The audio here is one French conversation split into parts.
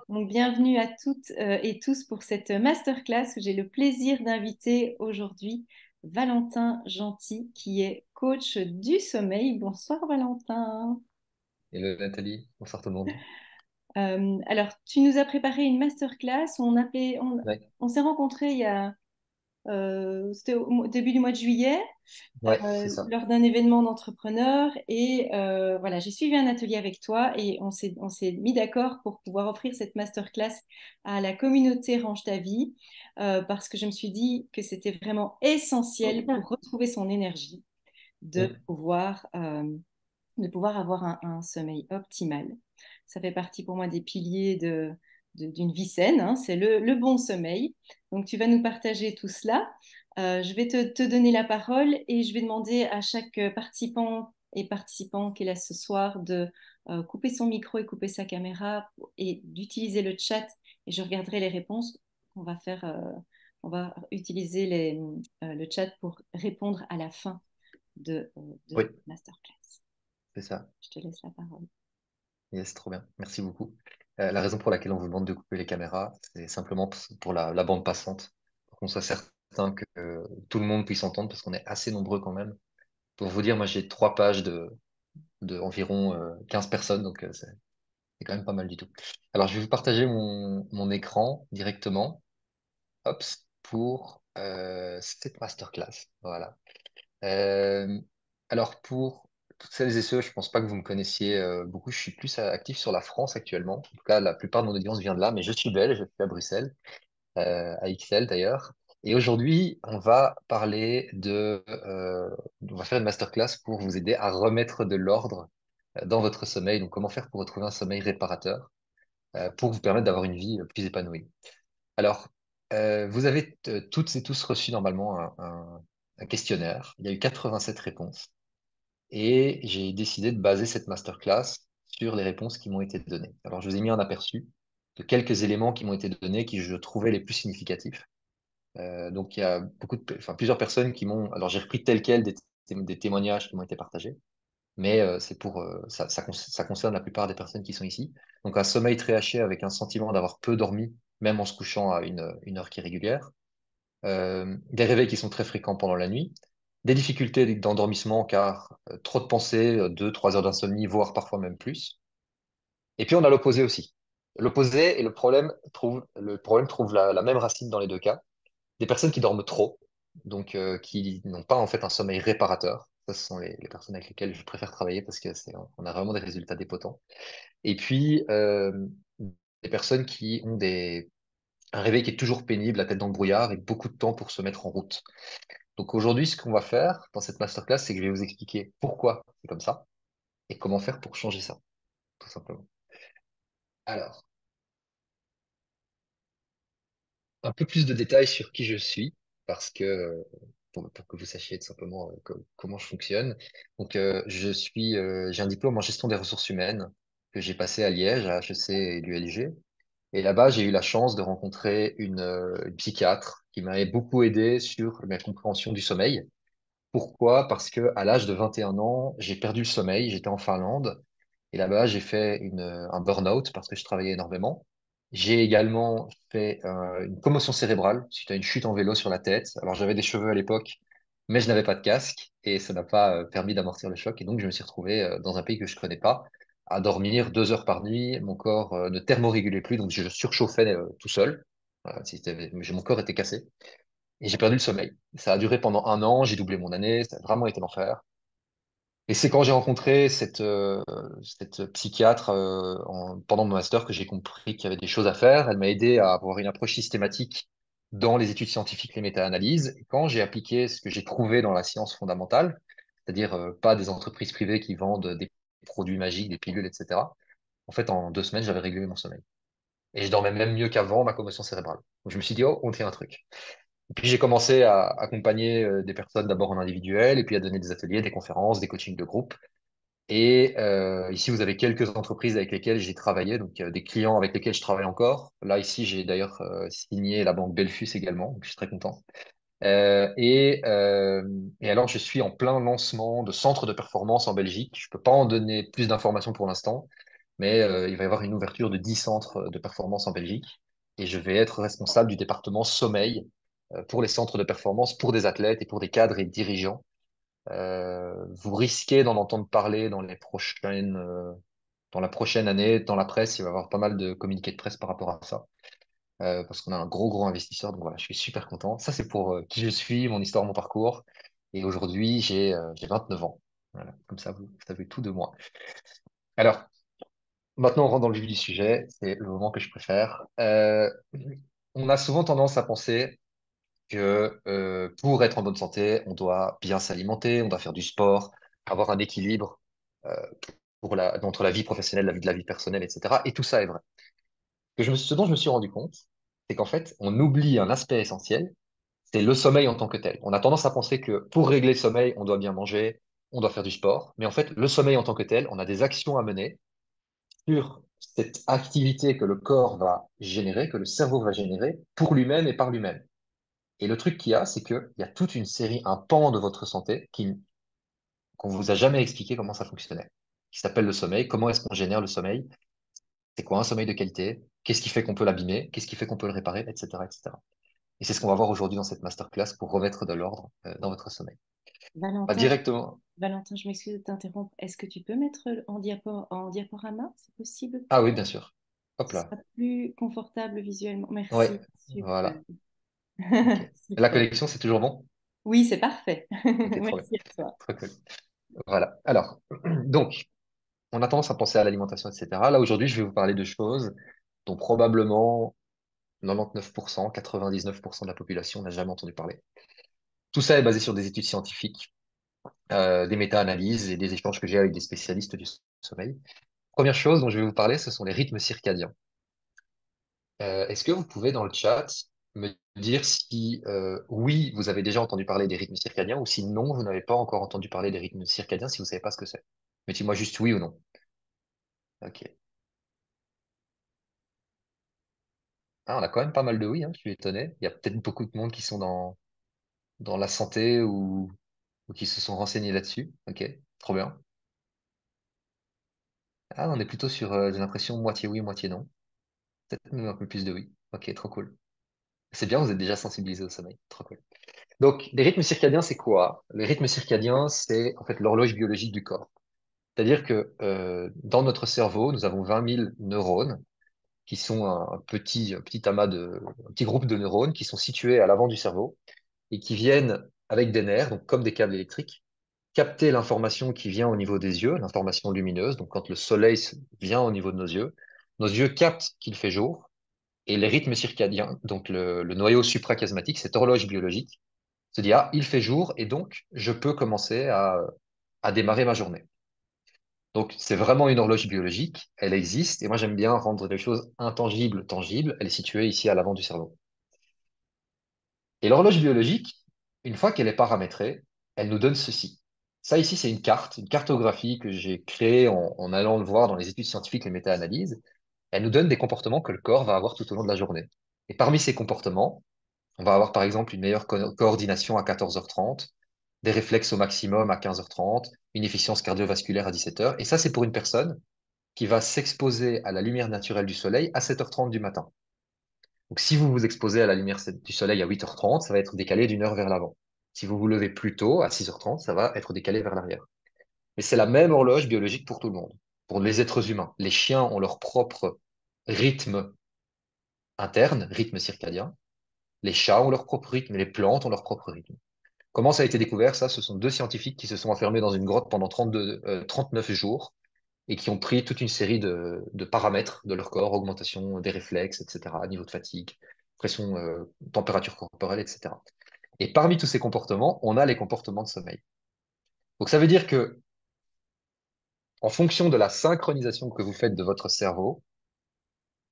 Donc, bienvenue à toutes et tous pour cette masterclass où j'ai le plaisir d'inviter aujourd'hui Valentin Gentil, qui est coach du sommeil. Bonsoir Valentin. Hello Nathalie, bonsoir tout le monde. Alors, tu nous as préparé une masterclass. Ouais, On s'est rencontrés c'était au début du mois de juillet ouais, c'est ça. lors d'un événement d'entrepreneurs et voilà, j'ai suivi un atelier avec toi et on s'est mis d'accord pour pouvoir offrir cette masterclass à la communauté Range ta vie parce que je me suis dit que c'était vraiment essentiel pour retrouver son énergie de Mm. pouvoir, euh, de pouvoir avoir un sommeil optimal. Ça fait partie pour moi des piliers d'une vie saine, hein, c'est le bon sommeil. Donc tu vas nous partager tout cela. Je vais te donner la parole et je vais demander à chaque participant et participant qui est là ce soir de couper son micro et couper sa caméra et d'utiliser le chat et je regarderai les réponses. On va faire, on va utiliser le chat pour répondre à la fin de Oui, cette masterclass. c'est ça. Je te laisse la parole. Yes, trop bien. Merci beaucoup. La raison pour laquelle on vous demande de couper les caméras, c'est simplement pour la bande passante, pour qu'on soit certain que tout le monde puisse entendre, parce qu'on est assez nombreux quand même. Pour vous dire, moi j'ai 3 pages de environ 15 personnes, donc c'est quand même pas mal du tout. Alors je vais vous partager mon écran directement, hop, pour cette masterclass. Voilà. Euh, alors pour toutes celles et ceux, je pense pas que vous me connaissiez beaucoup. Je suis plus actif sur la France actuellement. En tout cas, la plupart de mon audience vient de là, mais je suis belge, je suis à Bruxelles, à XL d'ailleurs. Et aujourd'hui, on va parler on va faire une masterclass pour vous aider à remettre de l'ordre dans votre sommeil. Donc, comment faire pour retrouver un sommeil réparateur, pour vous permettre d'avoir une vie plus épanouie. Alors, vous avez toutes et tous reçu normalement un questionnaire. Il y a eu 87 réponses. Et j'ai décidé de baser cette masterclass sur les réponses qui m'ont été données. Alors, je vous ai mis un aperçu de quelques éléments qui m'ont été donnés, qui je trouvais les plus significatifs. Donc, il y a plusieurs personnes qui m'ont. Alors, j'ai repris tel quel des témoignages qui m'ont été partagés, mais ça concerne la plupart des personnes qui sont ici. Donc, un sommeil très haché avec un sentiment d'avoir peu dormi, même en se couchant à une heure qui est régulière, des réveils qui sont très fréquents pendant la nuit, des difficultés d'endormissement car trop de pensées, 2, 3 heures d'insomnie, voire parfois même plus. Et puis on a l'opposé aussi. L'opposé et le problème trouve la même racine dans les deux cas. Des personnes qui dorment trop, donc qui n'ont pas en fait un sommeil réparateur. Ça, ce sont les personnes avec lesquelles je préfère travailler parce que on a vraiment des résultats dépotents. Et puis des personnes qui ont un réveil qui est toujours pénible, la tête dans le brouillard et beaucoup de temps pour se mettre en route. Donc aujourd'hui, ce qu'on va faire dans cette masterclass, c'est que je vais vous expliquer pourquoi c'est comme ça et comment faire pour changer ça, tout simplement. Alors, un peu plus de détails sur qui je suis, parce que pour que vous sachiez tout simplement comment je fonctionne. Donc, j'ai un diplôme en gestion des ressources humaines que j'ai passé à Liège, à HEC et l'ULG. Et là-bas, j'ai eu la chance de rencontrer une psychiatre qui m'avait beaucoup aidé sur ma compréhension du sommeil. Pourquoi? Parce que à l'âge de 21 ans, j'ai perdu le sommeil. J'étais en Finlande et là-bas, j'ai fait un burn-out parce que je travaillais énormément. J'ai également fait une commotion cérébrale suite à une chute en vélo sur la tête. Alors, j'avais des cheveux à l'époque, mais je n'avais pas de casque et ça n'a pas permis d'amortir le choc. Et donc, je me suis retrouvé dans un pays que je connais pas, à dormir 2 heures par nuit. Mon corps ne thermorégulait plus, donc je surchauffais tout seul. Mon corps était cassé. Et j'ai perdu le sommeil. Ça a duré pendant un an, j'ai doublé mon année, ça a vraiment été l'enfer. Et c'est quand j'ai rencontré cette psychiatre pendant mon master que j'ai compris qu'il y avait des choses à faire. Elle m'a aidé à avoir une approche systématique dans les études scientifiques, les méta-analyses. Et quand j'ai appliqué ce que j'ai trouvé dans la science fondamentale, c'est-à-dire pas des entreprises privées qui vendent des produits magiques, des pilules, etc., en fait, en 2 semaines, j'avais réglé mon sommeil. Et je dormais même mieux qu'avant ma commotion cérébrale. Donc je me suis dit, oh, on tient un truc. Et puis j'ai commencé à accompagner des personnes d'abord en individuel et puis à donner des ateliers, des conférences, des coachings de groupe. Et ici, vous avez quelques entreprises avec lesquelles j'ai travaillé, donc des clients avec lesquels je travaille encore. Là, ici, j'ai d'ailleurs signé la banque Belfus également, donc je suis très content. Euh, et, euh, et alors, je suis en plein lancement de centre de performance en Belgique. Je peux pas en donner plus d'informations pour l'instant, mais il va y avoir une ouverture de 10 centres de performance en Belgique et je vais être responsable du département sommeil pour les centres de performance, pour des athlètes et pour des cadres et dirigeants. Vous risquez d'en entendre parler dans la prochaine année, dans la presse, il va y avoir pas mal de communiqués de presse par rapport à ça, parce qu'on a un gros investisseur. Donc voilà, je suis super content. Ça, c'est pour qui je suis, mon histoire, mon parcours. Et aujourd'hui, j'ai 29 ans. Voilà, comme ça, vous savez tout de moi. Alors, maintenant, on rentre dans le vif du sujet. C'est le moment que je préfère. On a souvent tendance à penser que pour être en bonne santé, on doit bien s'alimenter, on doit faire du sport, avoir un équilibre euh, entre la vie professionnelle, la vie de la vie personnelle, etc. Et tout ça est vrai. Ce dont je me suis rendu compte, c'est qu'en fait, on oublie un aspect essentiel, c'est le sommeil en tant que tel. On a tendance à penser que pour régler le sommeil, on doit bien manger, on doit faire du sport, mais en fait, le sommeil en tant que tel, on a des actions à mener sur cette activité que le corps va générer, que le cerveau va générer pour lui-même et par lui-même. Et le truc qu'il y a, c'est qu'il y a toute une série, un pan de votre santé qu'on vous a jamais expliqué comment ça fonctionnait, qui s'appelle le sommeil. Comment est-ce qu'on génère le sommeil? C'est quoi un sommeil de qualité? Qu'est-ce qui fait qu'on peut l'abîmer? Qu'est-ce qui fait qu'on peut le réparer? Etc., etc. Et cetera. Et c'est ce qu'on va voir aujourd'hui dans cette masterclass pour remettre de l'ordre dans votre sommeil. Bah, Valentin, directement. Valentin, je m'excuse de t'interrompre. Est-ce que tu peux mettre en diaporama? C'est possible Ah pour oui, toi? bien sûr. Hop Ce sera là. plus confortable visuellement. Ouais, Merci. Super. voilà. Ok. La Super. connexion, c'est toujours bon? Oui, c'est parfait. Ok, trop bien. Merci à toi. Trop cool. Voilà. Alors, donc, on a tendance à penser à l'alimentation, etc. Là, aujourd'hui, je vais vous parler de choses dont probablement 99%, 99% de la population n'a jamais entendu parler. Tout ça est basé sur des études scientifiques, des méta-analyses et des échanges que j'ai avec des spécialistes du sommeil. Première chose dont je vais vous parler, ce sont les rythmes circadiens. Est-ce que vous pouvez dans le chat me dire si oui, vous avez déjà entendu parler des rythmes circadiens ou si non, vous n'avez pas encore entendu parler des rythmes circadiens si vous savez pas ce que c'est. Mettez-moi juste oui ou non. Ok. Ah, on a quand même pas mal de oui, hein, je suis étonné. Il y a peut-être beaucoup de monde qui sont dans la santé ou qui se sont renseignés là-dessus. Ok, trop bien. Ah, on est plutôt sur, j'ai l'impression, moitié oui, moitié non. Peut-être même un peu plus de oui. Ok, trop cool. C'est bien, vous êtes déjà sensibilisé au sommeil. Trop cool. Donc, les rythmes circadiens, c'est quoi? Les rythmes circadiens, c'est en fait l'horloge biologique du corps. C'est-à-dire que dans notre cerveau, nous avons 20 000 neurones qui sont un petit groupe de neurones qui sont situés à l'avant du cerveau et qui viennent avec des nerfs, donc comme des câbles électriques, capter l'information qui vient au niveau des yeux, l'information lumineuse. Donc, quand le soleil vient au niveau de nos yeux captent qu'il fait jour et les rythmes circadiens, donc le noyau suprachiasmatique, cette horloge biologique, se dit, ah, il fait jour et donc je peux commencer à démarrer ma journée. Donc, c'est vraiment une horloge biologique, elle existe et moi j'aime bien rendre les choses intangibles tangibles. Elle est située ici à l'avant du cerveau. Et l'horloge biologique, une fois qu'elle est paramétrée, elle nous donne ceci. Ça ici, c'est une cartographie que j'ai créée en allant le voir dans les études scientifiques, les méta-analyses. Elle nous donne des comportements que le corps va avoir tout au long de la journée. Et parmi ces comportements, on va avoir par exemple une meilleure coordination à 14h30, des réflexes au maximum à 15h30, une efficience cardiovasculaire à 17h. Et ça, c'est pour une personne qui va s'exposer à la lumière naturelle du soleil à 7h30 du matin. Donc, si vous vous exposez à la lumière du soleil à 8h30, ça va être décalé d'une heure vers l'avant. Si vous vous levez plus tôt, à 6h30, ça va être décalé vers l'arrière. Mais c'est la même horloge biologique pour tout le monde, pour les êtres humains. Les chiens ont leur propre rythme interne, rythme circadien. Les chats ont leur propre rythme et les plantes ont leur propre rythme. Comment ça a été découvert? Ça, ce sont deux scientifiques qui se sont enfermés dans une grotte pendant 39 jours et qui ont pris toute une série de paramètres de leur corps, augmentation des réflexes, etc., niveau de fatigue, pression, température corporelle, etc. Et parmi tous ces comportements, on a les comportements de sommeil. Donc ça veut dire que, en fonction de la synchronisation que vous faites de votre cerveau,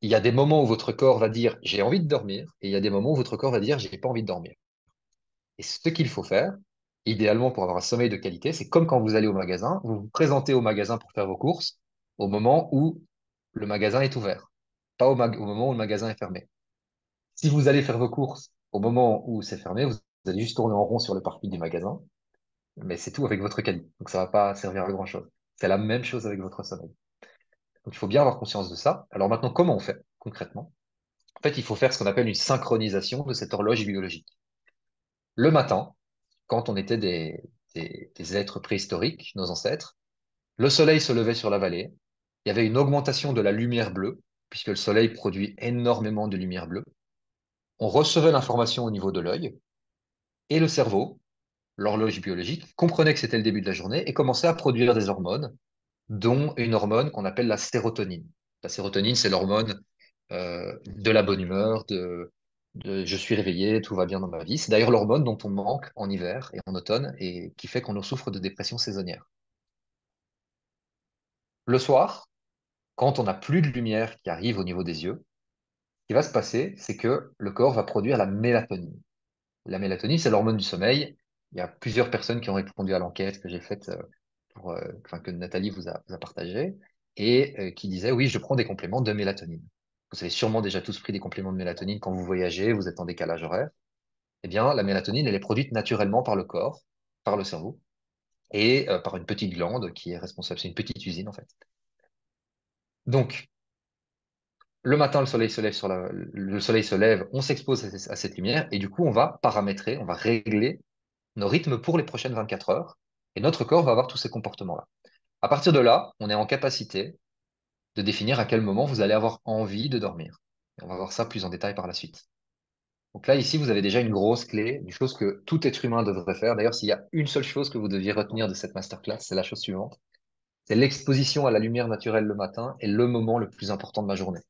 il y a des moments où votre corps va dire j'ai envie de dormir, et il y a des moments où votre corps va dire j'ai pas envie de dormir. Et ce qu'il faut faire, idéalement pour avoir un sommeil de qualité, c'est comme quand vous allez au magasin, vous vous présentez au magasin pour faire vos courses au moment où le magasin est ouvert, pas au moment où le magasin est fermé. Si vous allez faire vos courses au moment où c'est fermé, vous allez juste tourner en rond sur le parking du magasin, mais c'est tout avec votre qualité. Donc ça va pas servir à grand-chose. C'est la même chose avec votre sommeil. Donc, il faut bien avoir conscience de ça. Alors maintenant, comment on fait concrètement? En fait, il faut faire ce qu'on appelle une synchronisation de cette horloge biologique. Le matin, quand on était des êtres préhistoriques, nos ancêtres, le soleil se levait sur la vallée, il y avait une augmentation de la lumière bleue, puisque le soleil produit énormément de lumière bleue. On recevait l'information au niveau de l'œil, et le cerveau, l'horloge biologique, comprenait que c'était le début de la journée et commençait à produire des hormones, dont une hormone qu'on appelle la sérotonine. La sérotonine, c'est l'hormone de la bonne humeur, de je suis réveillé, tout va bien dans ma vie. C'est d'ailleurs l'hormone dont on manque en hiver et en automne et qui fait qu'on souffre de dépression saisonnière. Le soir, quand on n'a plus de lumière qui arrive au niveau des yeux, ce qui va se passer, c'est que le corps va produire la mélatonine. La mélatonine, c'est l'hormone du sommeil. Il y a plusieurs personnes qui ont répondu à l'enquête que j'ai faite, enfin, que Nathalie vous a partagée, et qui disaient, oui, je prends des compléments de mélatonine. Vous avez sûrement déjà tous pris des compléments de mélatonine quand vous voyagez, vous êtes en décalage horaire. Eh bien, la mélatonine, elle est produite naturellement par le corps, par le cerveau, et par une petite glande qui est responsable. C'est une petite usine, en fait. Donc, le matin, le soleil se lève, on s'expose à cette lumière, et du coup, on va paramétrer, on va régler nos rythmes pour les prochaines 24 heures, et notre corps va avoir tous ces comportements-là. À partir de là, on est en capacité de définir à quel moment vous allez avoir envie de dormir. Et on va voir ça plus en détail par la suite. Donc là, ici, vous avez déjà une grosse clé, une chose que tout être humain devrait faire. D'ailleurs, s'il y a une seule chose que vous deviez retenir de cette masterclass, c'est la chose suivante. C'est l'exposition à la lumière naturelle le matin est le moment le plus important de ma journée.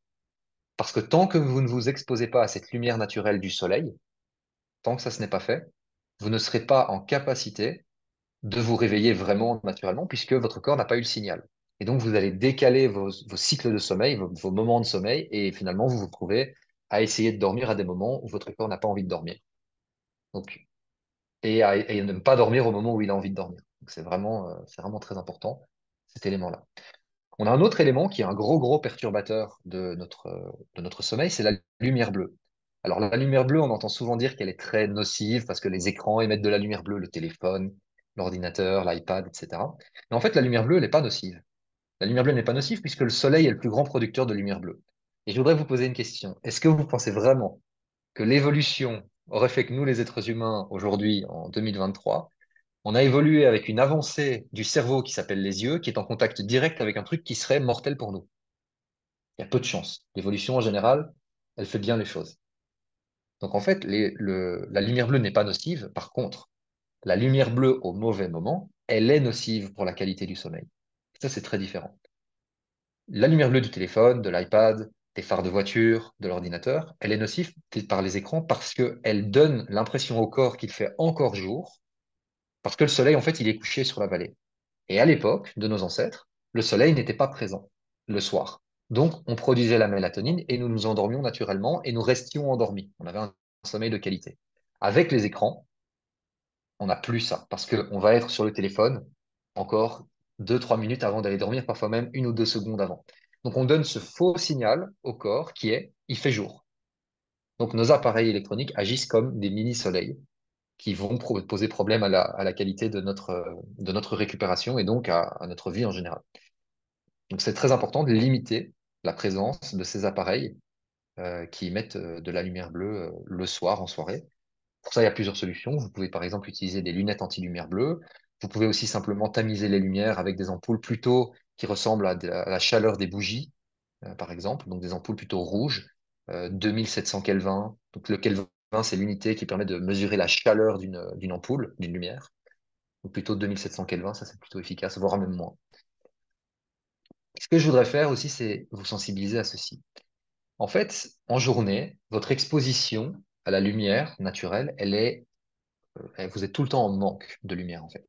Parce que tant que vous ne vous exposez pas à cette lumière naturelle du soleil, tant que ça ce n'est pas fait, vous ne serez pas en capacité de vous réveiller vraiment naturellement puisque votre corps n'a pas eu le signal. Et donc, vous allez décaler vos cycles de sommeil, vos moments de sommeil, et finalement, vous vous trouvez à essayer de dormir à des moments où votre corps n'a pas envie de dormir. Donc, et ne pas dormir au moment où il a envie de dormir. Donc, c'est vraiment très important, cet élément-là. On a un autre élément qui est un gros perturbateur de notre sommeil, c'est la lumière bleue. Alors, la lumière bleue, on entend souvent dire qu'elle est très nocive parce que les écrans émettent de la lumière bleue, le téléphone, l'ordinateur, l'iPad, etc. Mais en fait, la lumière bleue, elle n'est pas nocive. La lumière bleue n'est pas nocive puisque le soleil est le plus grand producteur de lumière bleue. Et je voudrais vous poser une question. Est-ce que vous pensez vraiment que l'évolution aurait fait que nous, les êtres humains, aujourd'hui, en 2023, on a évolué avec une avancée du cerveau qui s'appelle les yeux, qui est en contact direct avec un truc qui serait mortel pour nous? Il y a peu de chance. L'évolution, en général, elle fait bien les choses. Donc, en fait, la lumière bleue n'est pas nocive. Par contre, la lumière bleue au mauvais moment, elle est nocive pour la qualité du sommeil. Ça, c'est très différent. La lumière bleue du téléphone, de l'iPad, des phares de voiture, de l'ordinateur, elle est nocive par les écrans parce qu'elle donne l'impression au corps qu'il fait encore jour, parce que le soleil, en fait, il est couché sur la vallée. Et à l'époque de nos ancêtres, le soleil n'était pas présent le soir. Donc, on produisait la mélatonine et nous nous endormions naturellement et nous restions endormis. On avait un sommeil de qualité. Avec les écrans, on n'a plus ça parce qu'on va être sur le téléphone encore 2, 3 minutes avant d'aller dormir, parfois même 1 ou 2 secondes avant. Donc, on donne ce faux signal au corps qui est il fait jour. Donc, nos appareils électroniques agissent comme des mini-soleils qui vont poser problème à la qualité de notre récupération et donc à notre vie en général. Donc, c'est très important de limiter la présence de ces appareils qui émettent de la lumière bleue le soir, en soirée. Pour ça, il y a plusieurs solutions. Vous pouvez par exemple utiliser des lunettes anti-lumière bleue. Vous pouvez aussi simplement tamiser les lumières avec des ampoules plutôt qui ressemblent à la chaleur des bougies, par exemple. Donc des ampoules plutôt rouges, 2700 Kelvin. Donc le Kelvin, c'est l'unité qui permet de mesurer la chaleur d'une ampoule, d'une lumière. Donc plutôt 2700 Kelvin, ça c'est plutôt efficace, voire même moins. Ce que je voudrais faire aussi, c'est vous sensibiliser à ceci. En fait, en journée, votre exposition à la lumière naturelle, vous êtes tout le temps en manque de lumière, en fait.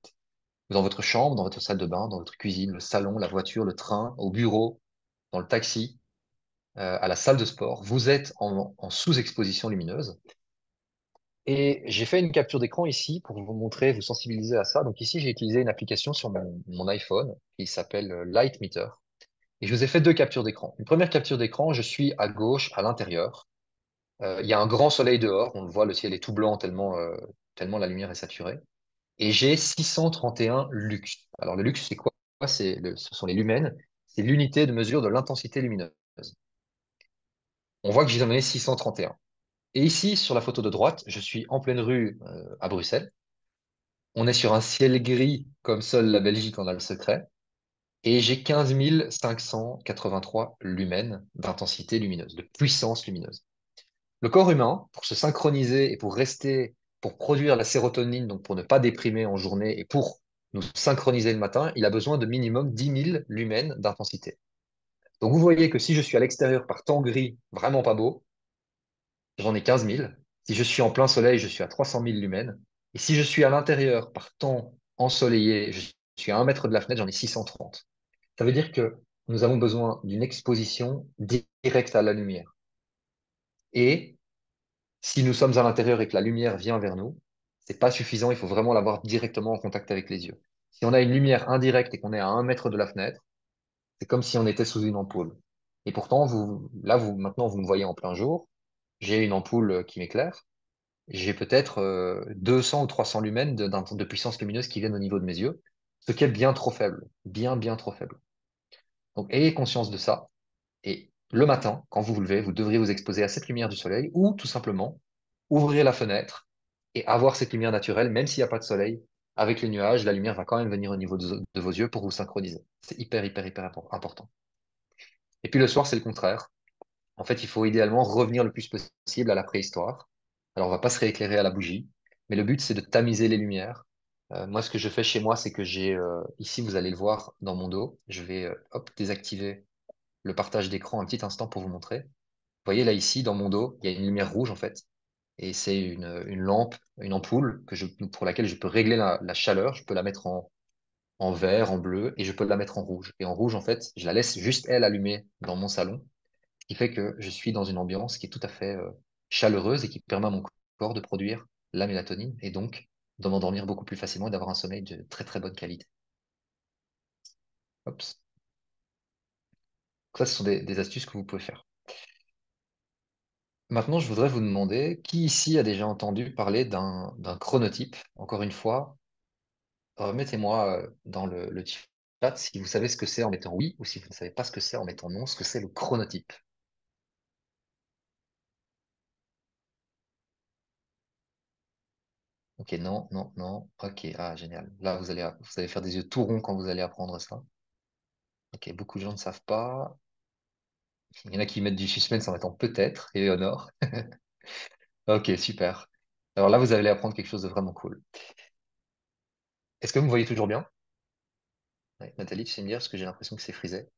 Dans votre chambre, dans votre salle de bain, dans votre cuisine, le salon, la voiture, le train, au bureau, dans le taxi, à la salle de sport, vous êtes en sous-exposition lumineuse. Et j'ai fait une capture d'écran ici pour vous montrer, vous sensibiliser à ça. Donc ici, j'ai utilisé une application sur mon iPhone qui s'appelle Light Meter. Et je vous ai fait 2 captures d'écran. Une première capture d'écran, je suis à gauche, à l'intérieur. Il y a un grand soleil dehors, on le voit, le ciel est tout blanc tellement la lumière est saturée. Et j'ai 631 lux. Alors le lux, c'est quoi? Ce sont les lumens. c'est l'unité de mesure de l'intensité lumineuse. On voit que j'en ai 631. Et ici, sur la photo de droite, je suis en pleine rue à Bruxelles. On est sur un ciel gris comme seule la Belgique en a le secret. Et j'ai 15 583 lumens d'intensité lumineuse, de puissance lumineuse. Le corps humain, pour se synchroniser et pour rester, pour produire la sérotonine, donc pour ne pas déprimer en journée et pour nous synchroniser le matin, il a besoin de minimum 10 000 lumens d'intensité. Donc vous voyez que si je suis à l'extérieur par temps gris, vraiment pas beau, j'en ai 15 000. Si je suis en plein soleil, je suis à 300 000 lumens. Et si je suis à l'intérieur par temps ensoleillé, je suis à 1 mètre de la fenêtre, j'en ai 630. Ça veut dire que nous avons besoin d'une exposition directe à la lumière. Et si nous sommes à l'intérieur et que la lumière vient vers nous, c'est pas suffisant, il faut vraiment l'avoir directement en contact avec les yeux. Si on a une lumière indirecte et qu'on est à 1 mètre de la fenêtre, c'est comme si on était sous une ampoule. Et pourtant, maintenant, vous me voyez en plein jour, j'ai une ampoule qui m'éclaire, j'ai peut-être 200 ou 300 lumens de puissance lumineuse qui viennent au niveau de mes yeux, ce qui est bien trop faible, bien, bien trop faible. Donc, ayez conscience de ça. Et le matin, quand vous vous levez, vous devriez vous exposer à cette lumière du soleil ou tout simplement ouvrir la fenêtre et avoir cette lumière naturelle, même s'il n'y a pas de soleil. Avec les nuages, la lumière va quand même venir au niveau de vos yeux pour vous synchroniser. C'est hyper, hyper, hyper important. Et puis le soir, c'est le contraire. En fait, il faut idéalement revenir le plus possible à la préhistoire. Alors, on va pas se rééclairer à la bougie, mais le but, c'est de tamiser les lumières. Moi, ce que je fais chez moi, c'est que ici, vous allez le voir dans mon dos, je vais hop, désactiver le partage d'écran un petit instant pour vous montrer. Vous voyez là ici, dans mon dos, il y a une lumière rouge en fait. Et c'est une lampe, une ampoule pour laquelle je peux régler la chaleur. Je peux la mettre en vert, en bleu, et je peux la mettre en rouge. Et en rouge, en fait, je la laisse juste elle allumée dans mon salon, ce qui fait que je suis dans une ambiance qui est tout à fait chaleureuse et qui permet à mon corps de produire la mélatonine et donc de m'endormir beaucoup plus facilement et d'avoir un sommeil de très très bonne qualité. Hop. Ça, ce sont des astuces que vous pouvez faire. Maintenant, je voudrais vous demander, qui ici a déjà entendu parler d'un chronotype? Encore une fois, remettez-moi dans le chat si vous savez ce que c'est en mettant oui ou si vous ne savez pas ce que c'est en mettant non, ce que c'est le chronotype. Ok, non, non, non. Ok, ah, génial. Là, vous allez faire des yeux tout ronds quand vous allez apprendre ça. Ok, beaucoup de gens ne savent pas. Il y en a qui mettent du suspense en mettant peut-être, et Honor. Ok, super. Alors là, vous allez apprendre quelque chose de vraiment cool. Est-ce que vous me voyez toujours bien? Ouais, Nathalie, tu sais me dire, parce que j'ai l'impression que c'est frisé.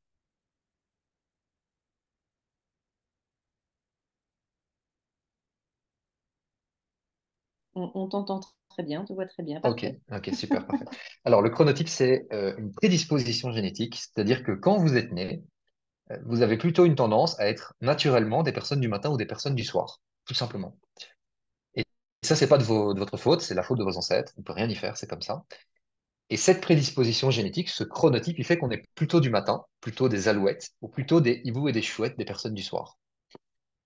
On t'entend très bien, on te voit très bien, Ok, parfait. ok, super, parfait. Alors, le chronotype, c'est une prédisposition génétique, c'est-à-dire que quand vous êtes né, vous avez plutôt une tendance à être naturellement des personnes du matin ou des personnes du soir, tout simplement. Et ça, c'est pas de votre faute, c'est la faute de vos ancêtres, on peut rien y faire, c'est comme ça. Et cette prédisposition génétique, ce chronotype, il fait qu'on est plutôt du matin, plutôt des alouettes, ou plutôt des hiboux et des chouettes, des personnes du soir.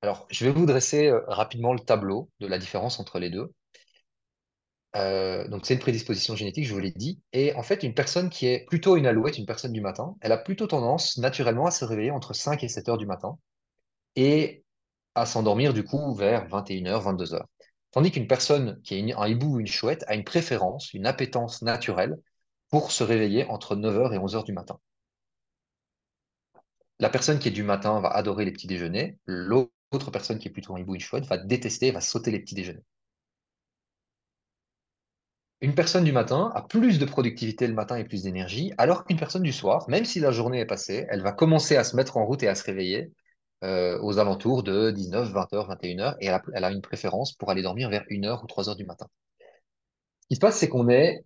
Alors, je vais vous dresser rapidement le tableau de la différence entre les deux. Donc, c'est une prédisposition génétique, je vous l'ai dit. Et en fait, une personne qui est plutôt une alouette, une personne du matin, elle a plutôt tendance naturellement à se réveiller entre 5 et 7 heures du matin et à s'endormir du coup vers 21 heures, 22 heures. Tandis qu'une personne qui est un hibou ou une chouette a une préférence, une appétence naturelle pour se réveiller entre 9 heures et 11 heures du matin. La personne qui est du matin va adorer les petits déjeuners. L'autre personne qui est plutôt un hibou ou une chouette va détester, va sauter les petits déjeuners. Une personne du matin a plus de productivité le matin et plus d'énergie, alors qu'une personne du soir, même si la journée est passée, elle va commencer à se mettre en route et à se réveiller aux alentours de 19, 20 heures, 21 heures, et elle a une préférence pour aller dormir vers 1 heure ou 3 heures du matin. Ce qui se passe, c'est qu'on est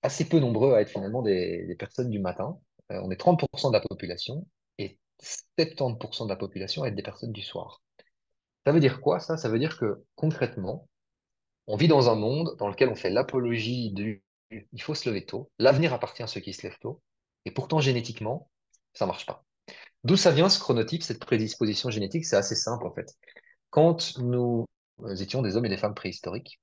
assez peu nombreux à être finalement des personnes du matin. On est 30% de la population et 70% de la population à être des personnes du soir. Ça veut dire quoi, ça? Ça veut dire que concrètement, on vit dans un monde dans lequel on fait l'apologie du il faut se lever tôt, l'avenir appartient à ceux qui se lèvent tôt, et pourtant génétiquement, ça marche pas. D'où ça vient ce chronotype, cette prédisposition génétique? C'est assez simple en fait. Quand nous étions des hommes et des femmes préhistoriques,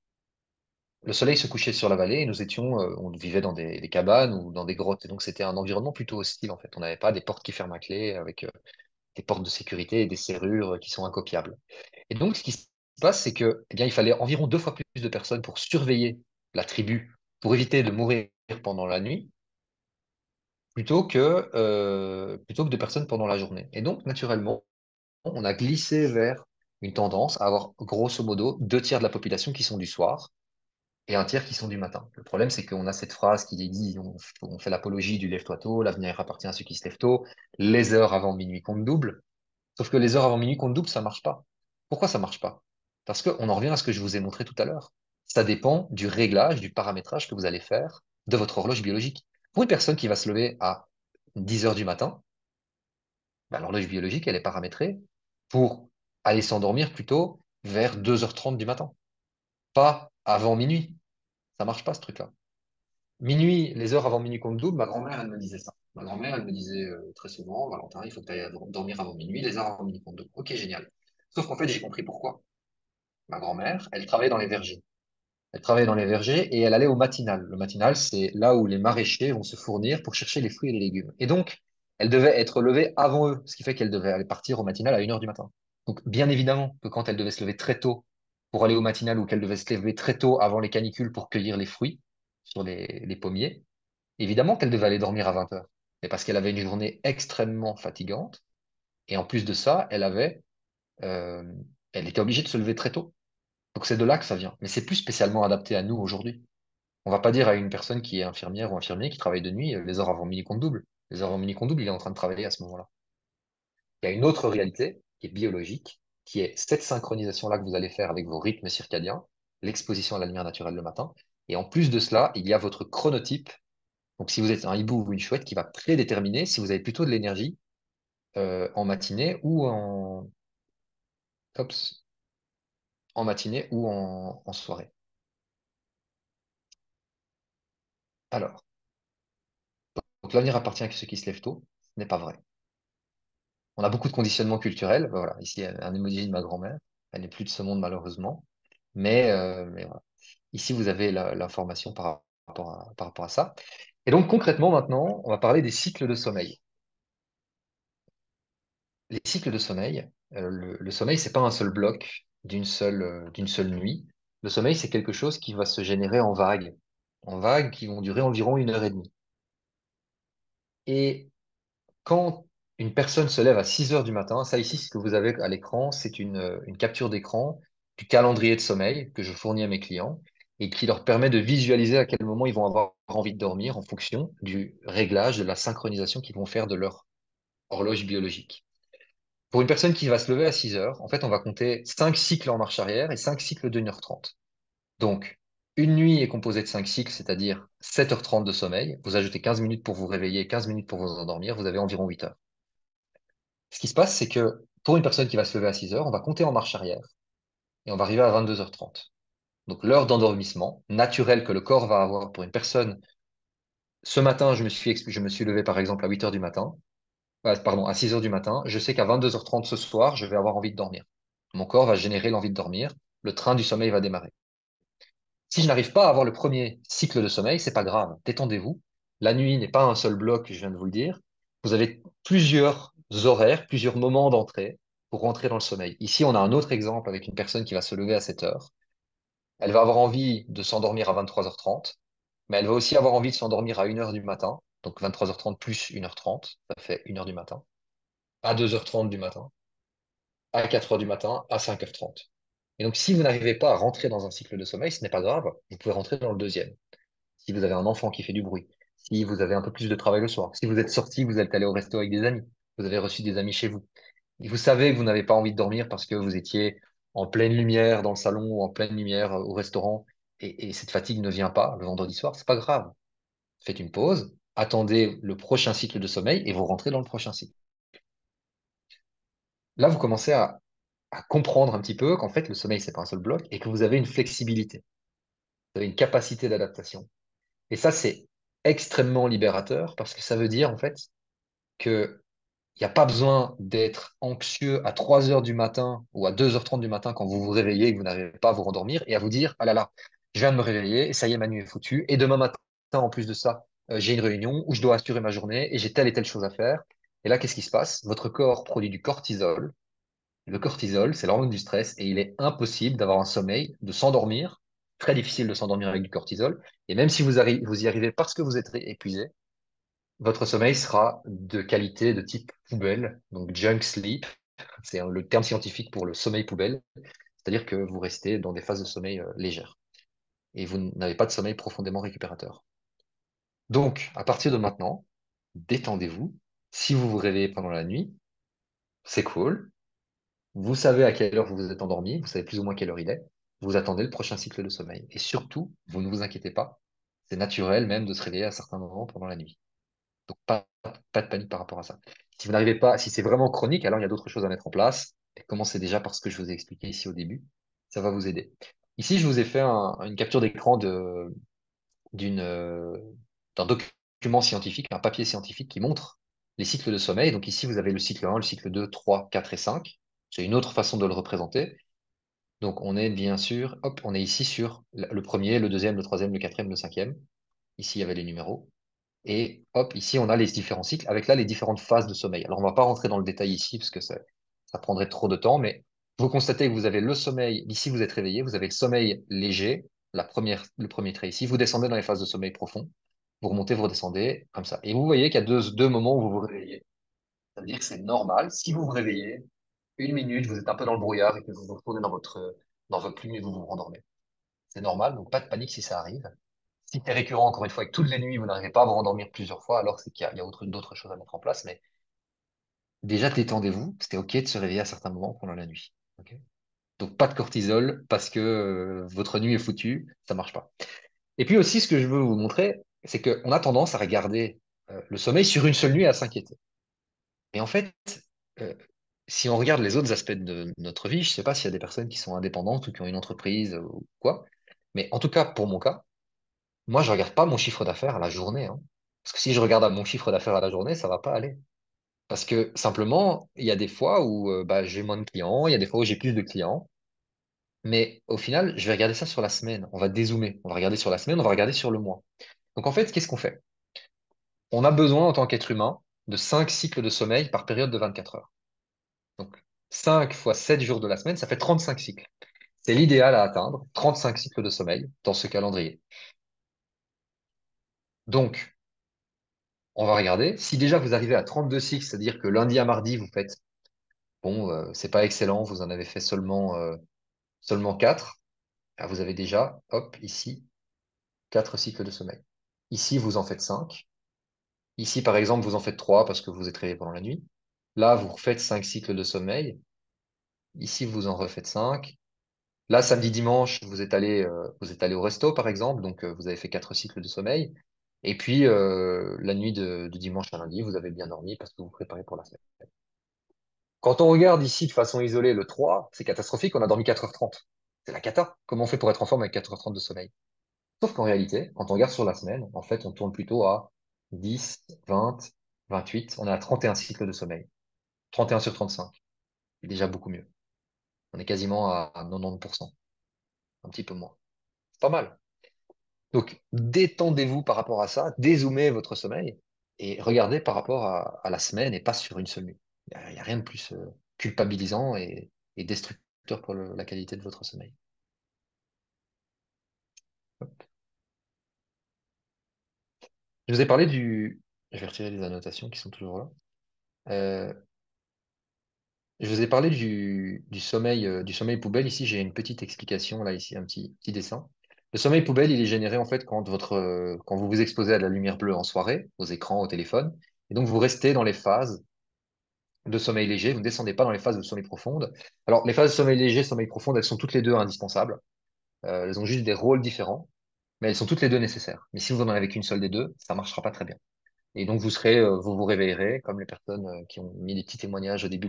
le soleil se couchait sur la vallée et on vivait dans des cabanes ou dans des grottes. Et donc, c'était un environnement plutôt hostile, en fait. On n'avait pas des portes qui ferment à clé avec des portes de sécurité et des serrures qui sont incopiables. Et donc, ce qui se passe, c'est que, eh bien, il fallait environ 2 fois plus de personnes pour surveiller la tribu, pour éviter de mourir pendant la nuit, plutôt que de personnes pendant la journée. Et donc, naturellement, on a glissé vers une tendance à avoir, grosso modo, 2 tiers de la population qui sont du soir et un tiers qui sont du matin. Le problème, c'est qu'on a cette phrase qui dit, on fait l'apologie du lève-toi tôt, l'avenir appartient à ceux qui se lèvent tôt, les heures avant minuit comptent double. Sauf que les heures avant minuit comptent double, ça marche pas. Pourquoi ça marche pas? Parce qu'on en revient à ce que je vous ai montré tout à l'heure. Ça dépend du réglage, du paramétrage que vous allez faire de votre horloge biologique. Pour une personne qui va se lever à 10 heures du matin, ben, l'horloge biologique, elle est paramétrée pour aller s'endormir plutôt vers 2h30 du matin, pas avant minuit. Ça marche pas, ce truc-là. Minuit, les heures avant minuit comptent double, ma grand-mère, elle me disait ça. Ma grand-mère, elle me disait très souvent, Valentin, il faut que tu ailles dormir avant minuit, les heures avant minuit comptent double. Ok, génial. Sauf qu'en fait, j'ai compris pourquoi. Ma grand-mère, elle travaillait dans les vergers. Elle travaillait dans les vergers et elle allait au matinal. Le matinal, c'est là où les maraîchers vont se fournir pour chercher les fruits et les légumes. Et donc, elle devait être levée avant eux, ce qui fait qu'elle devait aller partir au matinal à 1h du matin. Donc, bien évidemment que quand elle devait se lever très tôt pour aller au matinal ou qu'elle devait se lever très tôt avant les canicules pour cueillir les fruits sur les pommiers, évidemment qu'elle devait aller dormir à 20h. Mais parce qu'elle avait une journée extrêmement fatigante et en plus de ça, euh, elle était obligée de se lever très tôt. Donc c'est de là que ça vient. Mais c'est plus spécialement adapté à nous aujourd'hui. On va pas dire à une personne qui est infirmière ou infirmier qui travaille de nuit, les heures avant minuit comptent double. Les heures avant minuit comptent double, il est en train de travailler à ce moment-là. Il y a une autre réalité qui est biologique, qui est cette synchronisation-là que vous allez faire avec vos rythmes circadiens, l'exposition à la lumière naturelle le matin. Et en plus de cela, il y a votre chronotype. Donc si vous êtes un hibou ou une chouette qui va prédéterminer si vous avez plutôt de l'énergie en matinée ops, en matinée ou en soirée. Alors, donc l'avenir appartient à ceux qui se lèvent tôt, ce n'est pas vrai. On a beaucoup de conditionnements culturels. Voilà, ici, un emoji de ma grand-mère. Elle n'est plus de ce monde, malheureusement. Mais voilà. Ici, vous avez l'information par rapport à ça. Et donc, concrètement, maintenant, on va parler des cycles de sommeil. Les cycles de sommeil, le sommeil, c'est pas un seul bloc d'une seule nuit. Le sommeil, c'est quelque chose qui va se générer en vagues qui vont durer environ 1h30. Et quand une personne se lève à 6 heures du matin, ça ici, ce que vous avez à l'écran, c'est une capture d'écran du calendrier de sommeil que je fournis à mes clients et qui leur permet de visualiser à quel moment ils vont avoir envie de dormir en fonction du réglage, de la synchronisation qu'ils vont faire de leur horloge biologique. Pour une personne qui va se lever à 6 heures, en fait, on va compter 5 cycles en marche arrière et 5 cycles de 1h30. Donc, une nuit est composée de 5 cycles, c'est-à-dire 7h30 de sommeil. Vous ajoutez 15 minutes pour vous réveiller, 15 minutes pour vous endormir, vous avez environ 8 heures. Ce qui se passe, c'est que pour une personne qui va se lever à 6 heures, on va compter en marche arrière et on va arriver à 22h30. Donc l'heure d'endormissement naturelle que le corps va avoir pour une personne. Ce matin, je me suis levé par exemple à 8 heures du matin, pardon, à 6 heures du matin. Je sais qu'à 22h30 ce soir, je vais avoir envie de dormir. Mon corps va générer l'envie de dormir. Le train du sommeil va démarrer. Si je n'arrive pas à avoir le premier cycle de sommeil, c'est pas grave. Détendez-vous. La nuit n'est pas un seul bloc, je viens de vous le dire. Vous avez plusieurs horaires, plusieurs moments d'entrée pour rentrer dans le sommeil. Ici, on a un autre exemple avec une personne qui va se lever à 7 heures. Elle va avoir envie de s'endormir à 23h30, mais elle va aussi avoir envie de s'endormir à 1h du matin. Donc 23h30 plus 1h30, ça fait 1h du matin. À 2h30 du matin, à 4h du matin, à 5h30. Et donc, si vous n'arrivez pas à rentrer dans un cycle de sommeil, ce n'est pas grave, vous pouvez rentrer dans le deuxième. Si vous avez un enfant qui fait du bruit, si vous avez un peu plus de travail le soir, si vous êtes sorti, vous êtes allé au resto avec des amis, vous avez reçu des amis chez vous, et vous savez que vous n'avez pas envie de dormir parce que vous étiez en pleine lumière dans le salon ou en pleine lumière au restaurant, et cette fatigue ne vient pas le vendredi soir, c'est pas grave. Faites une pause, attendez le prochain cycle de sommeil et vous rentrez dans le prochain cycle. Là, vous commencez à comprendre un petit peu qu'en fait, le sommeil, c'est pas un seul bloc et que vous avez une flexibilité, vous avez une capacité d'adaptation. Et ça, c'est extrêmement libérateur parce que ça veut dire, en fait, que il n'y a pas besoin d'être anxieux à 3 heures du matin ou à 2h30 du matin quand vous vous réveillez et que vous n'arrivez pas à vous rendormir et à vous dire, ah là là, je viens de me réveiller, et ça y est, ma nuit est foutue. Et demain matin, en plus de ça, j'ai une réunion où je dois assurer ma journée et j'ai telle et telle chose à faire. Et là, qu'est-ce qui se passe? Votre corps produit du cortisol. Le cortisol, c'est l'hormone du stress et il est impossible d'avoir un sommeil, de s'endormir. Très difficile de s'endormir avec du cortisol. Et même si vous y arrivez parce que vous êtes épuisé, votre sommeil sera de qualité de type poubelle, donc junk sleep. C'est le terme scientifique pour le sommeil poubelle. C'est-à-dire que vous restez dans des phases de sommeil légères et vous n'avez pas de sommeil profondément récupérateur. Donc, à partir de maintenant, détendez-vous. Si vous vous réveillez pendant la nuit, c'est cool. Vous savez à quelle heure vous vous êtes endormi, vous savez plus ou moins quelle heure il est. Vous attendez le prochain cycle de sommeil. Et surtout, vous ne vous inquiétez pas. C'est naturel même de se réveiller à certains moments pendant la nuit. Donc, pas de panique par rapport à ça. Si vous n'arrivez pas, si c'est vraiment chronique, alors il y a d'autres choses à mettre en place. Et commencez déjà par ce que je vous ai expliqué ici au début. Ça va vous aider. Ici, je vous ai fait une capture d'écran d'une, d'un document scientifique, un papier scientifique qui montre les cycles de sommeil. Donc ici, vous avez le cycle 1, le cycle 2, 3, 4 et 5. C'est une autre façon de le représenter. Donc on est bien sûr, hop, on est ici sur le premier, le deuxième, le troisième, le quatrième, le cinquième. Ici, il y avait les numéros. Et hop, ici, on a les différents cycles avec là les différentes phases de sommeil. Alors, on va pas rentrer dans le détail ici parce que ça prendrait trop de temps, mais vous constatez que vous avez le sommeil, ici, vous êtes réveillé, vous avez le sommeil léger, le premier trait ici, vous descendez dans les phases de sommeil profond, vous remontez, vous redescendez, comme ça. Et vous voyez qu'il y a deux moments où vous vous réveillez. Ça veut dire que c'est normal. Si vous vous réveillez, une minute, vous êtes un peu dans le brouillard et que vous vous retournez dans votre lit et vous vous rendormez. C'est normal, donc pas de panique si ça arrive. Si c'est récurrent, encore une fois, et que toutes les nuits, vous n'arrivez pas à vous rendormir plusieurs fois, alors c'est qu'il y a d'autres choses à mettre en place. Mais déjà, détendez-vous. C'est OK de se réveiller à certains moments pendant la nuit. OK. Donc, pas de cortisol parce que votre nuit est foutue. Ça marche pas. Et puis aussi, ce que je veux vous montrer, c'est qu'on a tendance à regarder le sommeil sur une seule nuit et à s'inquiéter. Et en fait, euh, si on regarde les autres aspects de notre vie, je sais pas s'il y a des personnes qui sont indépendantes ou qui ont une entreprise ou quoi, mais en tout cas, pour mon cas, moi, je regarde pas mon chiffre d'affaires à la journée, hein. Parce que si je regarde à mon chiffre d'affaires à la journée, ça va pas aller. Parce que simplement, il y a des fois où bah, j'ai moins de clients, il y a des fois où j'ai plus de clients. Mais au final, je vais regarder ça sur la semaine. On va dézoomer. On va regarder sur la semaine, on va regarder sur le mois. Donc en fait, qu'est-ce qu'on fait? On a besoin, en tant qu'être humain, de 5 cycles de sommeil par période de 24 heures. Donc 5 fois 7 jours de la semaine, ça fait 35 cycles. C'est l'idéal à atteindre, 35 cycles de sommeil dans ce calendrier. Donc, on va regarder. Si déjà vous arrivez à 32 cycles, c'est-à-dire que lundi à mardi, vous faites, bon, c'est pas excellent, vous en avez fait seulement 4, ah, vous avez déjà, hop, ici, 4 cycles de sommeil. Ici, vous en faites 5. Ici, par exemple, vous en faites 3 parce que vous êtes réveillé pendant la nuit. Là, vous refaites 5 cycles de sommeil. Ici, vous en refaites 5. Là, samedi, dimanche, vous êtes allé au resto, par exemple, donc vous avez fait 4 cycles de sommeil. Et puis, la nuit de dimanche à lundi, vous avez bien dormi parce que vous vous préparez pour la semaine. Quand on regarde ici de façon isolée le 3, c'est catastrophique, on a dormi 4h30. C'est la cata. Comment on fait pour être en forme avec 4h30 de sommeil? Sauf qu'en réalité, quand on regarde sur la semaine, en fait, on tourne plutôt à 10, 20, 28. On est à 31 cycles de sommeil. 31 sur 35. C'est déjà beaucoup mieux. On est quasiment à 90%. Un petit peu moins. C'est pas mal. Donc, détendez-vous par rapport à ça, dézoomez votre sommeil et regardez par rapport à la semaine et pas sur une seule nuit. Il y a rien de plus culpabilisant et destructeur pour la qualité de votre sommeil. Je vous ai parlé du... Je vais retirer les annotations qui sont toujours là. Euh, je vous ai parlé du sommeil poubelle. Ici, j'ai une petite explication, là, ici, un petit dessin. Le sommeil poubelle, il est généré, en fait, quand vous vous exposez à la lumière bleue en soirée, aux écrans, au téléphone. Et donc, vous restez dans les phases de sommeil léger. Vous ne descendez pas dans les phases de sommeil profonde. Alors, les phases de sommeil léger, sommeil profonde, elles sont toutes les deux indispensables. Elles ont juste des rôles différents, mais elles sont toutes les deux nécessaires. Mais si vous n'en avez qu'une seule des deux, ça marchera pas très bien. Et donc, vous vous réveillerez, comme les personnes qui ont mis des petits témoignages au début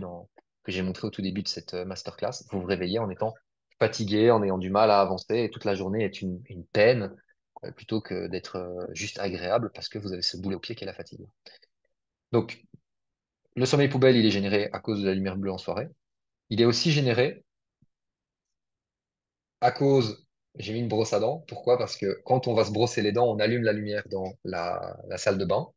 que j'ai montré au tout début de cette masterclass. Vous vous réveillez en étant fatigué, en ayant du mal à avancer, et toute la journée est une peine, plutôt que d'être juste agréable parce que vous avez ce boulet au pied qui est la fatigue. Donc, le sommeil poubelle, il est généré à cause de la lumière bleue en soirée. Il est aussi généré à cause J'ai mis une brosse à dents. Pourquoi? Parce que quand on va se brosser les dents, on allume la lumière dans la salle de bain.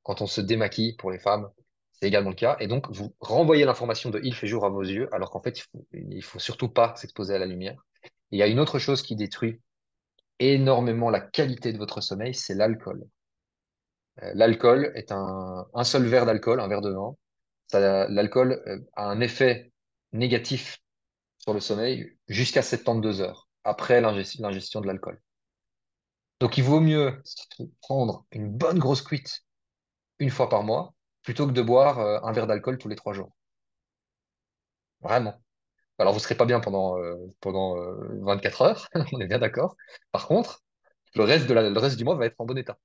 Quand on se démaquille pour les femmes, c'est également le cas. Et donc, vous renvoyez l'information de il fait jour à vos yeux, alors qu'en fait, il faut surtout pas s'exposer à la lumière. Il y a une autre chose qui détruit énormément la qualité de votre sommeil, c'est l'alcool. L'alcool est un seul verre d'alcool, un verre de vin. L'alcool a un effet négatif sur le sommeil jusqu'à 72 heures après l'ingestion de l'alcool. Donc, il vaut mieux prendre une bonne grosse cuite une fois par mois plutôt que de boire un verre d'alcool tous les 3 jours. Vraiment. Alors, vous serez pas bien pendant 24 heures, on est bien d'accord. Par contre, le reste du mois va être en bon état.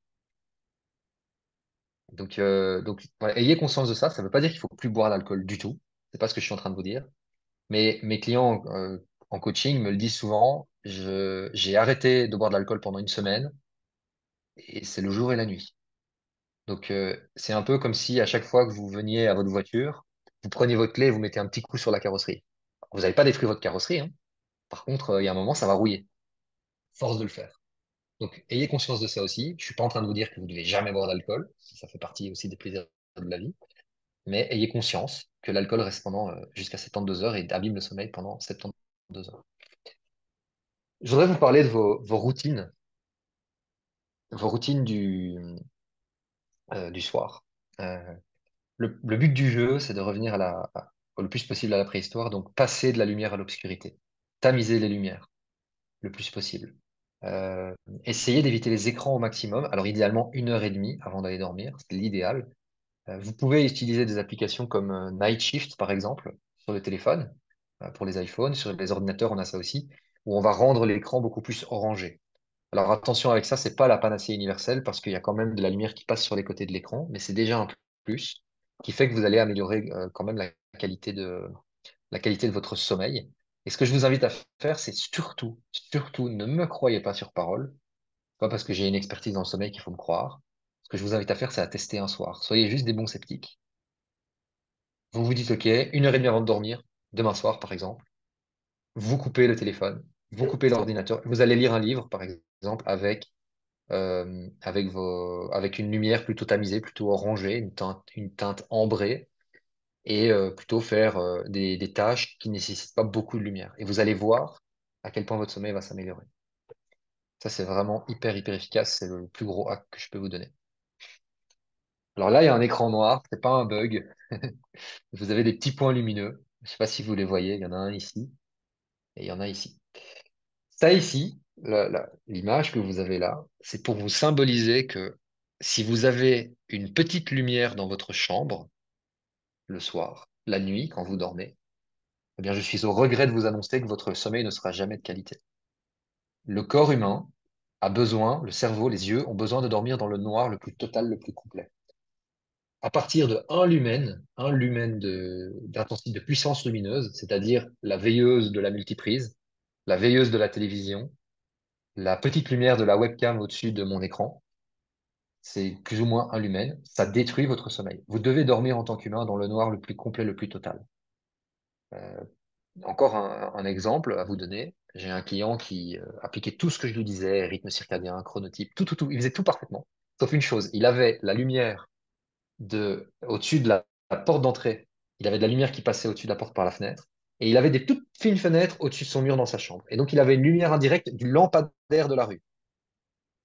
Donc voilà, ayez conscience de ça. Ça ne veut pas dire qu'il faut plus boire d'alcool du tout. C'est pas ce que je suis en train de vous dire. Mais mes clients en coaching me le disent souvent. J'ai arrêté de boire de l'alcool pendant une semaine et c'est le jour et la nuit. Donc c'est un peu comme si à chaque fois que vous veniez à votre voiture, vous preniez votre clé et vous mettez un petit coup sur la carrosserie. Vous n'avez pas détruit votre carrosserie, hein. Par contre, il y a un moment, ça va rouiller. Force de le faire. Donc ayez conscience de ça aussi. Je suis pas en train de vous dire que vous devez jamais boire d'alcool. Ça fait partie aussi des plaisirs de la vie. Mais ayez conscience que l'alcool reste pendant jusqu'à 72 heures et abîme le sommeil pendant 72 heures. Je voudrais vous parler de vos routines du soir. Euh, le but du jeu, c'est de revenir le plus possible à la préhistoire, donc passer de la lumière à l'obscurité, tamiser les lumières le plus possible. Euh, Essayez d'éviter les écrans au maximum. Alors idéalement 1 heure et demie avant d'aller dormir, c'est l'idéal. Vous pouvez utiliser des applications comme Night Shift, par exemple, sur le téléphone, pour les iPhones, sur les ordinateurs, on a ça aussi, où on va rendre l'écran beaucoup plus orangé. Alors attention avec ça, c'est pas la panacée universelle parce qu'il y a quand même de la lumière qui passe sur les côtés de l'écran, mais c'est déjà un plus qui fait que vous allez améliorer quand même la qualité de votre sommeil. Et ce que je vous invite à faire, c'est surtout, surtout, ne me croyez pas sur parole. Pas parce que j'ai une expertise dans le sommeil qu'il faut me croire. Ce que je vous invite à faire, c'est à tester un soir. Soyez juste des bons sceptiques. Vous vous dites, OK, 1 heure et demie avant de dormir, demain soir, par exemple, vous coupez le téléphone, vous coupez l'ordinateur, vous allez lire un livre, par exemple, avec une lumière plutôt tamisée, plutôt orangée, une teinte ambrée, et plutôt faire des tâches qui ne nécessitent pas beaucoup de lumière. Et vous allez voir à quel point votre sommeil va s'améliorer. Ça, c'est vraiment hyper, hyper efficace. C'est le plus gros hack que je peux vous donner. Alors là, il y a un écran noir, c'est pas un bug. Vous avez des petits points lumineux. Je sais pas si vous les voyez, il y en a un ici et il y en a ici. Ça ici, l'image que vous avez là, c'est pour vous symboliser que si vous avez une petite lumière dans votre chambre, le soir, la nuit, quand vous dormez, eh bien, je suis au regret de vous annoncer que votre sommeil ne sera jamais de qualité. Le corps humain a besoin, le cerveau, les yeux ont besoin de dormir dans le noir le plus total, le plus complet. À partir de un lumen d'intensité de puissance lumineuse, c'est-à-dire la veilleuse de la multiprise, la veilleuse de la télévision, la petite lumière de la webcam au-dessus de mon écran, c'est plus ou moins un lumen, ça détruit votre sommeil. Vous devez dormir en tant qu'humain dans le noir le plus complet, le plus total. Euh, Encore un exemple à vous donner. J'ai un client qui appliquait tout ce que je lui disais, rythme circadien, chronotype, tout, tout, tout. Il faisait tout parfaitement. Sauf une chose, il avait la lumière au-dessus de la porte d'entrée. Il avait de la lumière qui passait au-dessus de la porte par la fenêtre. Et il avait des toutes fines fenêtres au-dessus de son mur dans sa chambre. Et donc, il avait une lumière indirecte du lampadaire de la rue.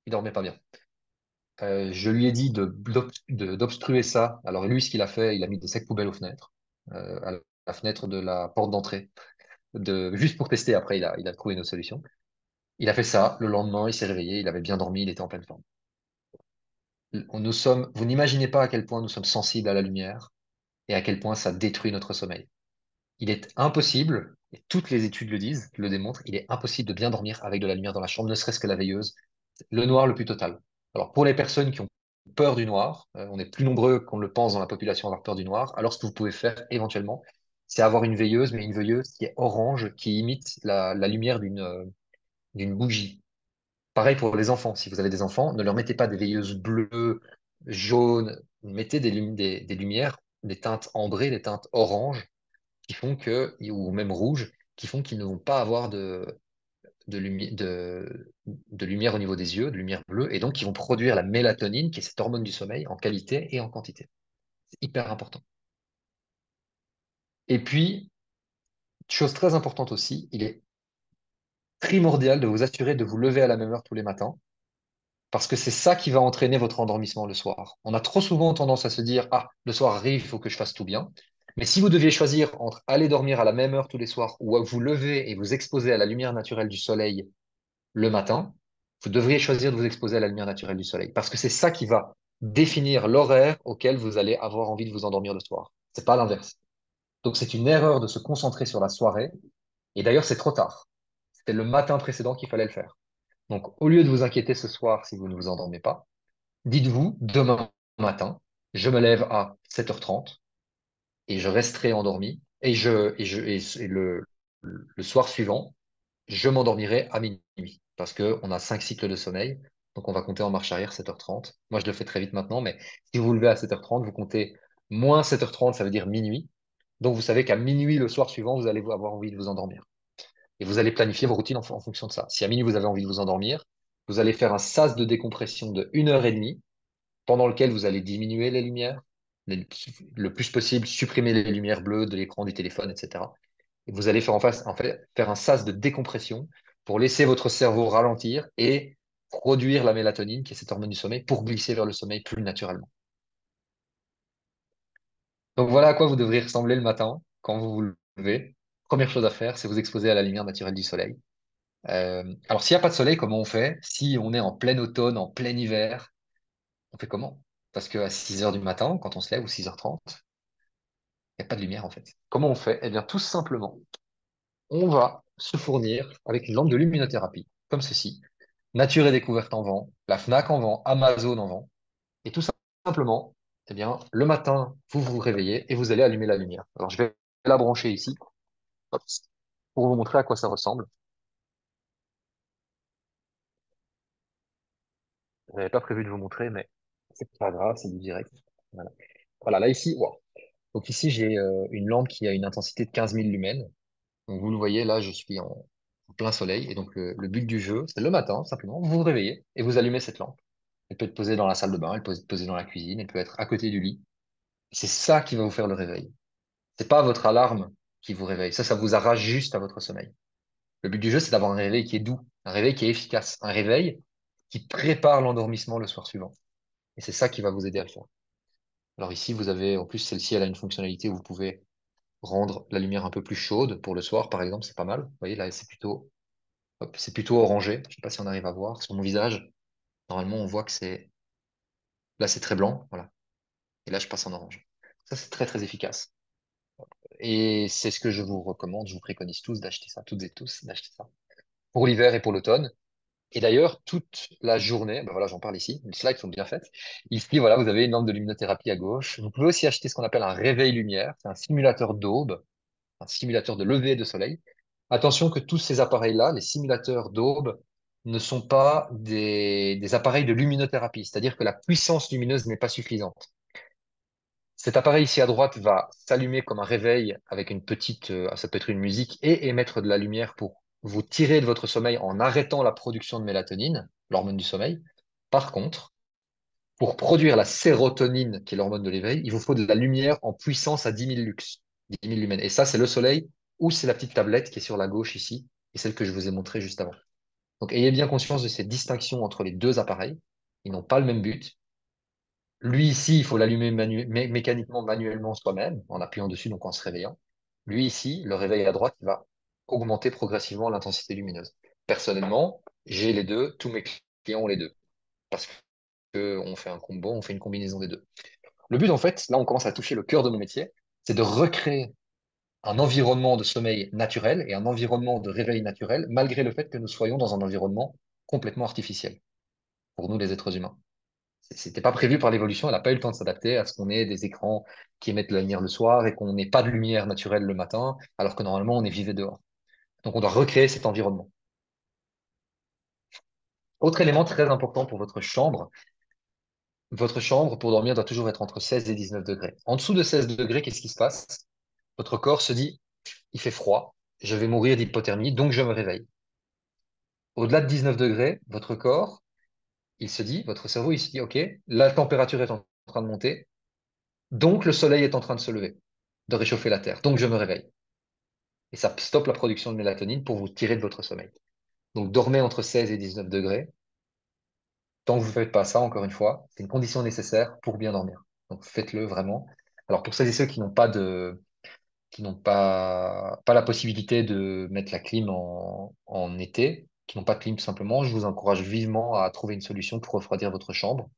Il dormait pas bien. Je lui ai dit d'obstruer ça. Alors, lui, ce qu'il a fait, il a mis des sacs poubelles aux fenêtres, à la fenêtre de la porte d'entrée, juste pour tester. Après, il a trouvé une autre solution. Il a fait ça. Le lendemain, il s'est réveillé. Il avait bien dormi. Il était en pleine forme. Vous n'imaginez pas à quel point nous sommes sensibles à la lumière et à quel point ça détruit notre sommeil. Il est impossible, et toutes les études le disent, le démontrent, il est impossible de bien dormir avec de la lumière dans la chambre, ne serait-ce que la veilleuse. Le noir le plus total. Alors pour les personnes qui ont peur du noir, on est plus nombreux qu'on le pense dans la population à avoir peur du noir, alors ce que vous pouvez faire éventuellement, c'est avoir une veilleuse, mais une veilleuse qui est orange, qui imite la lumière d'une bougie. Pareil pour les enfants. Si vous avez des enfants, ne leur mettez pas des veilleuses bleues, jaunes, mettez des lumières, des teintes ambrées, des teintes oranges qui font que, ou même rouges, qui font qu'ils ne vont pas avoir de lumière au niveau des yeux, de lumière bleue, et donc qui vont produire la mélatonine, qui est cette hormone du sommeil, en qualité et en quantité. C'est hyper important. Et puis, chose très importante aussi, il est primordial de vous assurer de vous lever à la même heure tous les matins, parce que c'est ça qui va entraîner votre endormissement le soir. On a trop souvent tendance à se dire, ah, le soir arrive, il faut que je fasse tout bien. Mais si vous deviez choisir entre aller dormir à la même heure tous les soirs ou vous lever et vous exposer à la lumière naturelle du soleil le matin, vous devriez choisir de vous exposer à la lumière naturelle du soleil, parce que c'est ça qui va définir l'horaire auquel vous allez avoir envie de vous endormir le soir. C'est pas l'inverse. Donc c'est une erreur de se concentrer sur la soirée. Et d'ailleurs, c'est trop tard. C'était le matin précédent qu'il fallait le faire. Donc, au lieu de vous inquiéter ce soir si vous ne vous endormez pas, dites-vous, demain matin, je me lève à 7h30 et je resterai endormi. Et le soir suivant, je m'endormirai à minuit parce qu'on a 5 cycles de sommeil. Donc, on va compter en marche arrière 7h30. Moi, je le fais très vite maintenant, mais si vous vous levez à 7h30, vous comptez moins 7h30, ça veut dire minuit. Donc, vous savez qu'à minuit le soir suivant, vous allez avoir envie de vous endormir. Et vous allez planifier vos routines en fonction de ça. Si à minuit, vous avez envie de vous endormir, vous allez faire un sas de décompression de 1 heure et demie pendant lequel vous allez diminuer les lumières, le plus possible, supprimer les lumières bleues de l'écran, du téléphone, etc. Et vous allez en fait, faire un sas de décompression pour laisser votre cerveau ralentir et produire la mélatonine, qui est cette hormone du sommeil, pour glisser vers le sommeil plus naturellement. Donc voilà à quoi vous devriez ressembler le matin quand vous vous levez. Première chose à faire, c'est vous exposer à la lumière naturelle du soleil. Alors, s'il n'y a pas de soleil, comment on fait? Si on est en plein automne, en plein hiver, on fait comment? Parce qu'à 6 heures du matin, quand on se lève, ou 6h30, il n'y a pas de lumière en fait. Comment on fait? Eh bien, tout simplement, on va se fournir avec une lampe de luminothérapie, comme ceci. Nature et découverte en vend, la Fnac en vend, Amazon en vend. Et tout simplement, eh bien, le matin, vous vous réveillez et vous allez allumer la lumière. Alors, je vais la brancher ici, hop, pour vous montrer à quoi ça ressemble. Je n'avais pas prévu de vous montrer, mais c'est pas grave, c'est du direct. Voilà. Voilà, là ici, wow. Donc ici, j'ai une lampe qui a une intensité de 15 000 lumens. Donc vous le voyez, là, je suis en plein soleil. Et donc le but du jeu, c'est le matin, simplement, vous vous réveillez et vous allumez cette lampe. Elle peut être posée dans la salle de bain, elle peut être posée dans la cuisine, elle peut être à côté du lit. C'est ça qui va vous faire le réveil. C'est pas votre alarme qui vous réveille. Ça vous arrache juste à votre sommeil. Le but du jeu, c'est d'avoir un réveil qui est doux, un réveil qui est efficace, un réveil qui prépare l'endormissement le soir suivant. Et c'est ça qui va vous aider à le faire. Alors ici, vous avez, en plus, celle-ci, elle a une fonctionnalité où vous pouvez rendre la lumière un peu plus chaude pour le soir, par exemple, c'est pas mal. Vous voyez, là, c'est plutôt orangé. Je sais pas si on arrive à voir sur mon visage. Normalement, on voit que là, c'est très blanc, voilà. Et là, je passe en orange. Ça, c'est très, très efficace. Et c'est ce que je vous recommande. Je vous préconise tous d'acheter ça, toutes et tous d'acheter ça. Pour l'hiver et pour l'automne. Et d'ailleurs, toute la journée, ben voilà, j'en parle ici, les slides sont bien faites. Ici, voilà, vous avez une lampe de luminothérapie à gauche. Vous pouvez aussi acheter ce qu'on appelle un réveil lumière. C'est un simulateur d'aube, un simulateur de lever de soleil. Attention que tous ces appareils-là, les simulateurs d'aube, ne sont pas des appareils de luminothérapie, c'est-à-dire que la puissance lumineuse n'est pas suffisante. Cet appareil ici à droite va s'allumer comme un réveil avec une petite, ça peut être une musique, et émettre de la lumière pour vous tirer de votre sommeil en arrêtant la production de mélatonine, l'hormone du sommeil. Par contre, pour produire la sérotonine, qui est l'hormone de l'éveil, il vous faut de la lumière en puissance à 10 000 lux, 10 000 lumens. Et ça, c'est le soleil ou c'est la petite tablette qui est sur la gauche ici, et celle que je vous ai montrée juste avant. Donc, ayez bien conscience de cette distinction entre les deux appareils. Ils n'ont pas le même but. Lui, ici, il faut l'allumer mécaniquement, manuellement soi-même, en appuyant dessus, donc en se réveillant. Lui, ici, le réveil à droite, il va augmenter progressivement l'intensité lumineuse. Personnellement, j'ai les deux, tous mes clients ont les deux, parce que on fait un combo, on fait une combinaison des deux. Le but, en fait, là, on commence à toucher le cœur de mon métier, c'est de recréer un environnement de sommeil naturel et un environnement de réveil naturel, malgré le fait que nous soyons dans un environnement complètement artificiel, pour nous, les êtres humains. C'était pas prévu par l'évolution, elle n'a pas eu le temps de s'adapter à ce qu'on ait des écrans qui émettent de la lumière le soir et qu'on n'ait pas de lumière naturelle le matin, alors que normalement, on est vivé dehors. Donc, on doit recréer cet environnement. Autre élément très important pour votre chambre pour dormir doit toujours être entre 16 et 19 degrés. En dessous de 16 degrés, qu'est-ce qui se passe? Votre corps se dit, il fait froid, je vais mourir d'hypothermie, donc je me réveille. Au-delà de 19 degrés, votre corps, il se dit, votre cerveau, il se dit, OK, la température est en train de monter, donc le soleil est en train de se lever, de réchauffer la Terre, donc je me réveille. Et ça stoppe la production de mélatonine pour vous tirer de votre sommeil. Donc dormez entre 16 et 19 degrés. Tant que vous ne faites pas ça, encore une fois, c'est une condition nécessaire pour bien dormir. Donc faites-le vraiment. Alors pour celles et ceux qui n'ont pas la possibilité de mettre la clim en été, qui n'ont pas de clim tout simplement, je vous encourage vivement à trouver une solution pour refroidir votre chambre,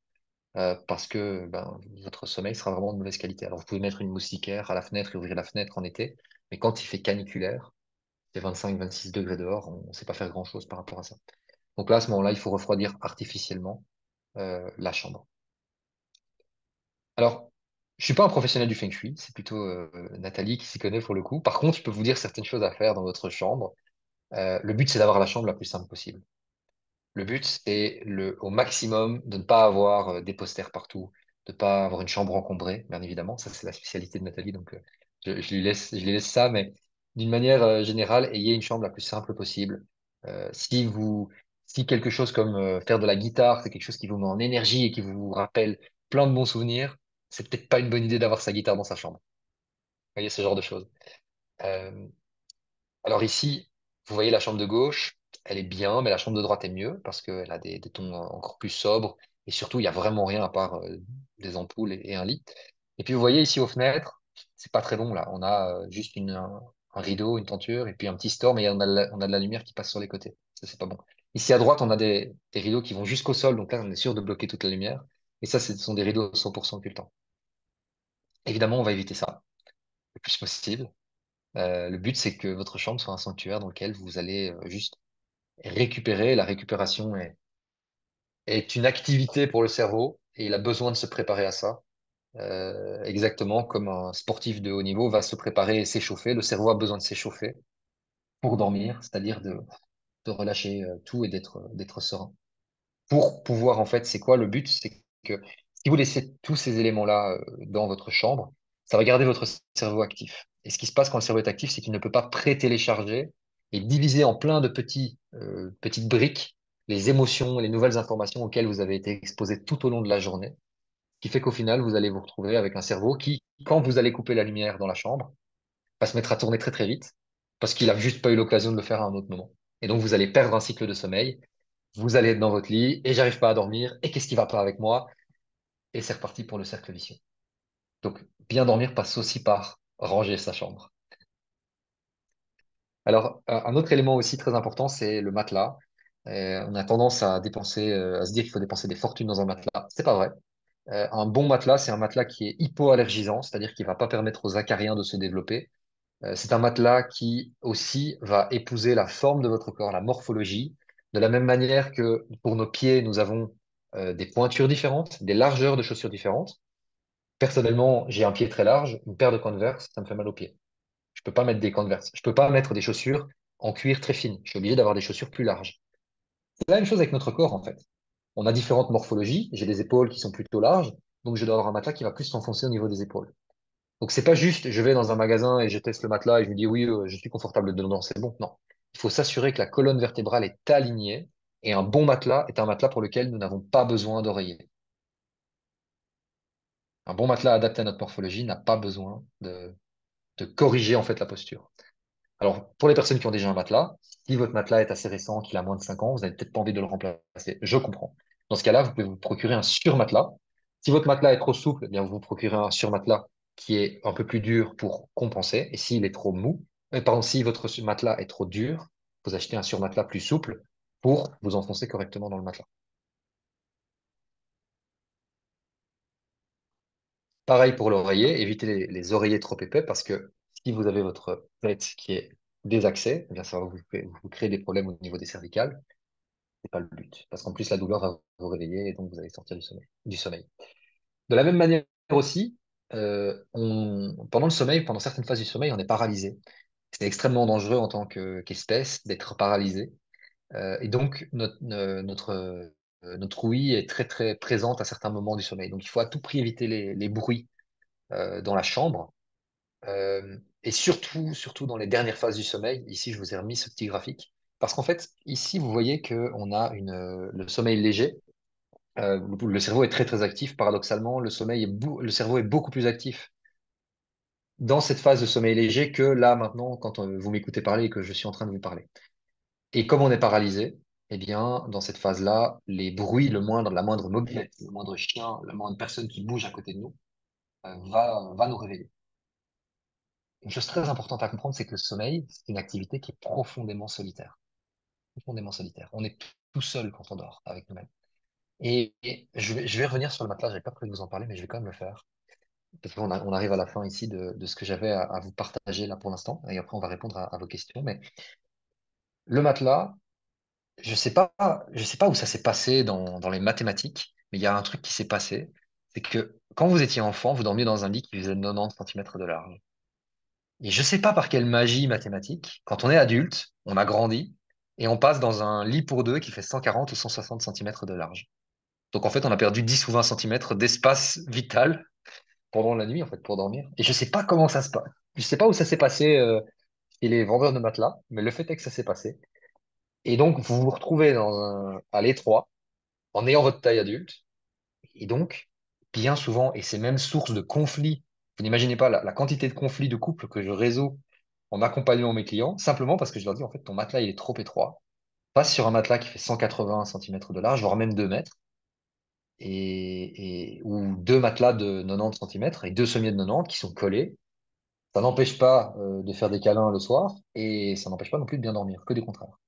parce que ben, votre sommeil sera vraiment de mauvaise qualité. Alors vous pouvez mettre une moustiquaire à la fenêtre et ouvrir la fenêtre en été, mais quand il fait caniculaire, c'est 25-26 degrés dehors, on ne sait pas faire grand-chose par rapport à ça. Donc là, à ce moment-là, il faut refroidir artificiellement la chambre. Alors, je suis pas un professionnel du Feng Shui, c'est plutôt Nathalie qui s'y connaît pour le coup. Par contre, je peux vous dire certaines choses à faire dans votre chambre. Le but, c'est d'avoir la chambre la plus simple possible. Le but, c'est au maximum de ne pas avoir des posters partout, de ne pas avoir une chambre encombrée, bien évidemment. Ça, c'est la spécialité de Nathalie, donc je lui laisse ça, mais d'une manière générale, ayez une chambre la plus simple possible. Si quelque chose comme faire de la guitare, c'est quelque chose qui vous met en énergie et qui vous rappelle plein de bons souvenirs, c'est peut-être pas une bonne idée d'avoir sa guitare dans sa chambre. Vous voyez ce genre de choses. Euh, alors ici, vous voyez la chambre de gauche, elle est bien, mais la chambre de droite est mieux parce qu'elle a des tons encore plus sobres et surtout, il n'y a vraiment rien à part des ampoules et un lit. Et puis vous voyez ici aux fenêtres, c'est pas très bon là. On a juste un rideau, une tenture et puis un petit store, mais on a de la lumière qui passe sur les côtés. Ça, c'est pas bon. Ici à droite, on a des rideaux qui vont jusqu'au sol, donc là, on est sûr de bloquer toute la lumière. Et ça, ce sont des rideaux 100% occultants. Évidemment, on va éviter ça le plus possible. Le but, c'est que votre chambre soit un sanctuaire dans lequel vous allez juste récupérer. La récupération est une activité pour le cerveau et il a besoin de se préparer à ça. Exactement comme un sportif de haut niveau va se préparer et s'échauffer. Le cerveau a besoin de s'échauffer pour dormir, c'est-à-dire de relâcher tout et d'être serein. Pour pouvoir, en fait, c'est quoi le but? C'est que si vous laissez tous ces éléments-là dans votre chambre, ça va garder votre cerveau actif. Et ce qui se passe quand le cerveau est actif, c'est qu'il ne peut pas pré-télécharger et diviser en plein de petites briques les émotions, les nouvelles informations auxquelles vous avez été exposé tout au long de la journée. Ce qui fait qu'au final, vous allez vous retrouver avec un cerveau qui, quand vous allez couper la lumière dans la chambre, va se mettre à tourner très très vite parce qu'il a juste pas eu l'occasion de le faire à un autre moment. Et donc, vous allez perdre un cycle de sommeil, vous allez être dans votre lit et j'arrive pas à dormir. Et qu'est-ce qui va pas avec moi? Et c'est reparti pour le cercle vicieux. Donc, bien dormir passe aussi par ranger sa chambre. Alors, un autre élément aussi très important, c'est le matelas. On a tendance à à se dire qu'il faut dépenser des fortunes dans un matelas. C'est pas vrai. Un bon matelas, c'est un matelas qui est hypoallergisant, c'est-à-dire qu'il va pas permettre aux acariens de se développer. C'est un matelas qui aussi va épouser la forme de votre corps, la morphologie, de la même manière que pour nos pieds, nous avons des pointures différentes, des largeurs de chaussures différentes. Personnellement, j'ai un pied très large, une paire de Converse, ça me fait mal aux pieds. Je peux pas mettre des Converse. Je peux pas mettre des chaussures en cuir très fines. Je suis obligé d'avoir des chaussures plus larges. C'est la même chose avec notre corps, en fait. On a différentes morphologies. J'ai des épaules qui sont plutôt larges, donc je dois avoir un matelas qui va plus s'enfoncer au niveau des épaules. Donc c'est pas juste, je vais dans un magasin et je teste le matelas et je me dis oui, je suis confortable dedans, c'est bon. Non. Il faut s'assurer que la colonne vertébrale est alignée et un bon matelas est un matelas pour lequel nous n'avons pas besoin d'oreiller. Un bon matelas adapté à notre morphologie n'a pas besoin de corriger en fait la posture. Alors, pour les personnes qui ont déjà un matelas, si votre matelas est assez récent, qu'il a moins de 5 ans, vous n'avez peut-être pas envie de le remplacer. Je comprends. Dans ce cas-là, vous pouvez vous procurer un surmatelas. Si votre matelas est trop souple, eh bien, vous vous procurez un surmatelas qui est un peu plus dur pour compenser. Et s'il est trop mou, pardon, si votre matelas est trop dur, vous achetez un surmatelas plus souple pour vous enfoncer correctement dans le matelas. Pareil pour l'oreiller, évitez les oreillers trop épais parce que si vous avez votre tête qui est désaxée, eh bien, ça va vous créer des problèmes au niveau des cervicales. C'est pas le but. Parce qu'en plus, la douleur va vous réveiller et donc vous allez sortir du sommeil. De la même manière aussi, pendant le sommeil, pendant certaines phases du sommeil, on est paralysé. C'est extrêmement dangereux en tant qu'espèce d'être paralysé. Et donc, notre ouïe est très, très présente à certains moments du sommeil. Donc, il faut à tout prix éviter les bruits dans la chambre. Et surtout, surtout dans les dernières phases du sommeil. Ici, je vous ai remis ce petit graphique. Parce qu'en fait, ici, vous voyez que on a le sommeil léger. Le cerveau est très très actif. Paradoxalement, le cerveau est beaucoup plus actif dans cette phase de sommeil léger que là maintenant, quand vous m'écoutez parler et que je suis en train de vous parler. Et comme on est paralysé, eh bien, dans cette phase-là, les bruits, la moindre mobilette, le moindre chien, la moindre personne qui bouge à côté de nous, va nous réveiller. Une chose très importante à comprendre, c'est que le sommeil, c'est une activité qui est profondément solitaire. Profondément solitaire. On est tout seul quand on dort avec nous-mêmes. Et je vais revenir sur le matelas, j'avais pas prévu de vous en parler, mais je vais quand même le faire. Parce on arrive à la fin ici de ce que j'avais à vous partager là pour l'instant. Et après, on va répondre à vos questions. Mais le matelas, je sais pas où ça s'est passé dans les mathématiques, mais il y a un truc qui s'est passé. C'est que quand vous étiez enfant, vous dormiez dans un lit qui faisait 90 centimètres de large. Et je sais pas par quelle magie mathématique, quand on est adulte, on a grandi, et on passe dans un lit pour deux qui fait 140 ou 160 centimètres de large. Donc en fait, on a perdu 10 ou 20 centimètres d'espace vital pendant la nuit, en fait, pour dormir. Et je sais pas comment ça se passe. Je sais pas où ça s'est passé chez les vendeurs de matelas, mais le fait est que ça s'est passé. Et donc, vous vous retrouvez à l'étroit, en ayant votre taille adulte. Et donc, bien souvent, et c'est même source de conflits, vous n'imaginez pas la quantité de conflits de couple que je résous en accompagnant mes clients, simplement parce que je leur dis, en fait, ton matelas, il est trop étroit. Passe sur un matelas qui fait 180 centimètres de large, voire même 2 mètres, ou deux matelas de 90 centimètres et deux sommiers de 90 qui sont collés. Ça n'empêche pas de faire des câlins le soir et ça n'empêche pas non plus de bien dormir, que des contraires.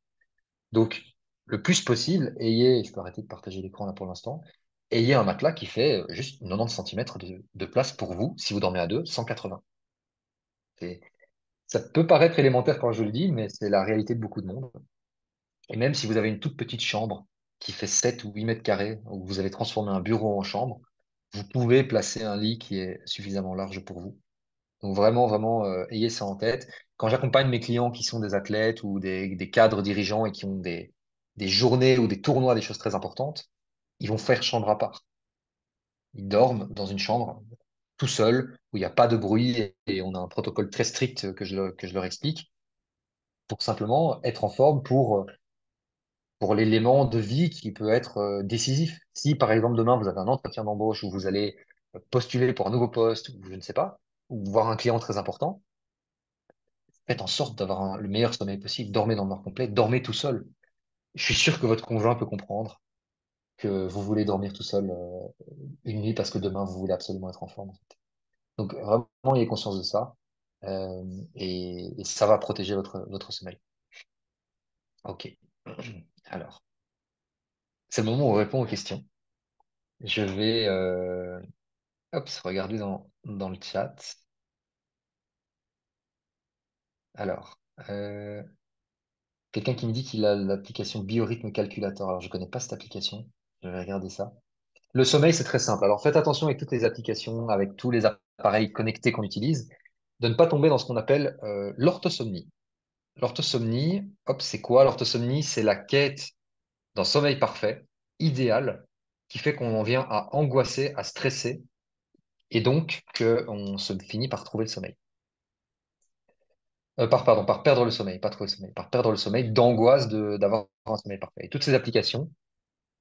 Donc, le plus possible, je peux arrêter de partager l'écran là pour l'instant, ayez un matelas qui fait juste 90 centimètres de place pour vous, si vous dormez à deux, 180. C'est- Ça peut paraître élémentaire quand je le dis, mais c'est la réalité de beaucoup de monde. Et même si vous avez une toute petite chambre qui fait 7 ou 8 mètres carrés, où vous avez transformé un bureau en chambre, vous pouvez placer un lit qui est suffisamment large pour vous. Donc vraiment, vraiment, ayez ça en tête. Quand j'accompagne mes clients qui sont des athlètes ou des cadres dirigeants et qui ont des journées ou des tournois, des choses très importantes, ils vont faire chambre à part. Ils dorment dans une chambre tout seuls, où il n'y a pas de bruit et on a un protocole très strict que je leur explique pour simplement être en forme pour l'élément de vie qui peut être décisif. Si, par exemple, demain, vous avez un entretien d'embauche où vous allez postuler pour un nouveau poste, ou je ne sais pas, ou voir un client très important, faites en sorte d'avoir le meilleur sommeil possible. Dormez dans le noir complet, dormez tout seul. Je suis sûr que votre conjoint peut comprendre que vous voulez dormir tout seul une nuit parce que demain, vous voulez absolument être en forme. Donc, vraiment, ayez conscience de ça euh, et ça va protéger votre sommeil. OK. Alors, c'est le moment où on répond aux questions. Je vais hop, regarder dans le chat. Alors, quelqu'un qui me dit qu'il a l'application Biorhythme Calculator. Alors, je connais pas cette application. Je vais regarder ça. Le sommeil, c'est très simple. Alors, faites attention avec toutes les applications, avec tous les appareils connectés qu'on utilise, de ne pas tomber dans ce qu'on appelle l'orthosomnie. L'orthosomnie, hop, c'est quoi? L'orthosomnie, c'est la quête d'un sommeil parfait, idéal, qui fait qu'on en vient à angoisser, à stresser, et donc qu'on se finit par trouver le sommeil. Pardon, par perdre le sommeil, pas trouver le sommeil, par perdre le sommeil, d'angoisse d'avoir un sommeil parfait. Et toutes ces applications,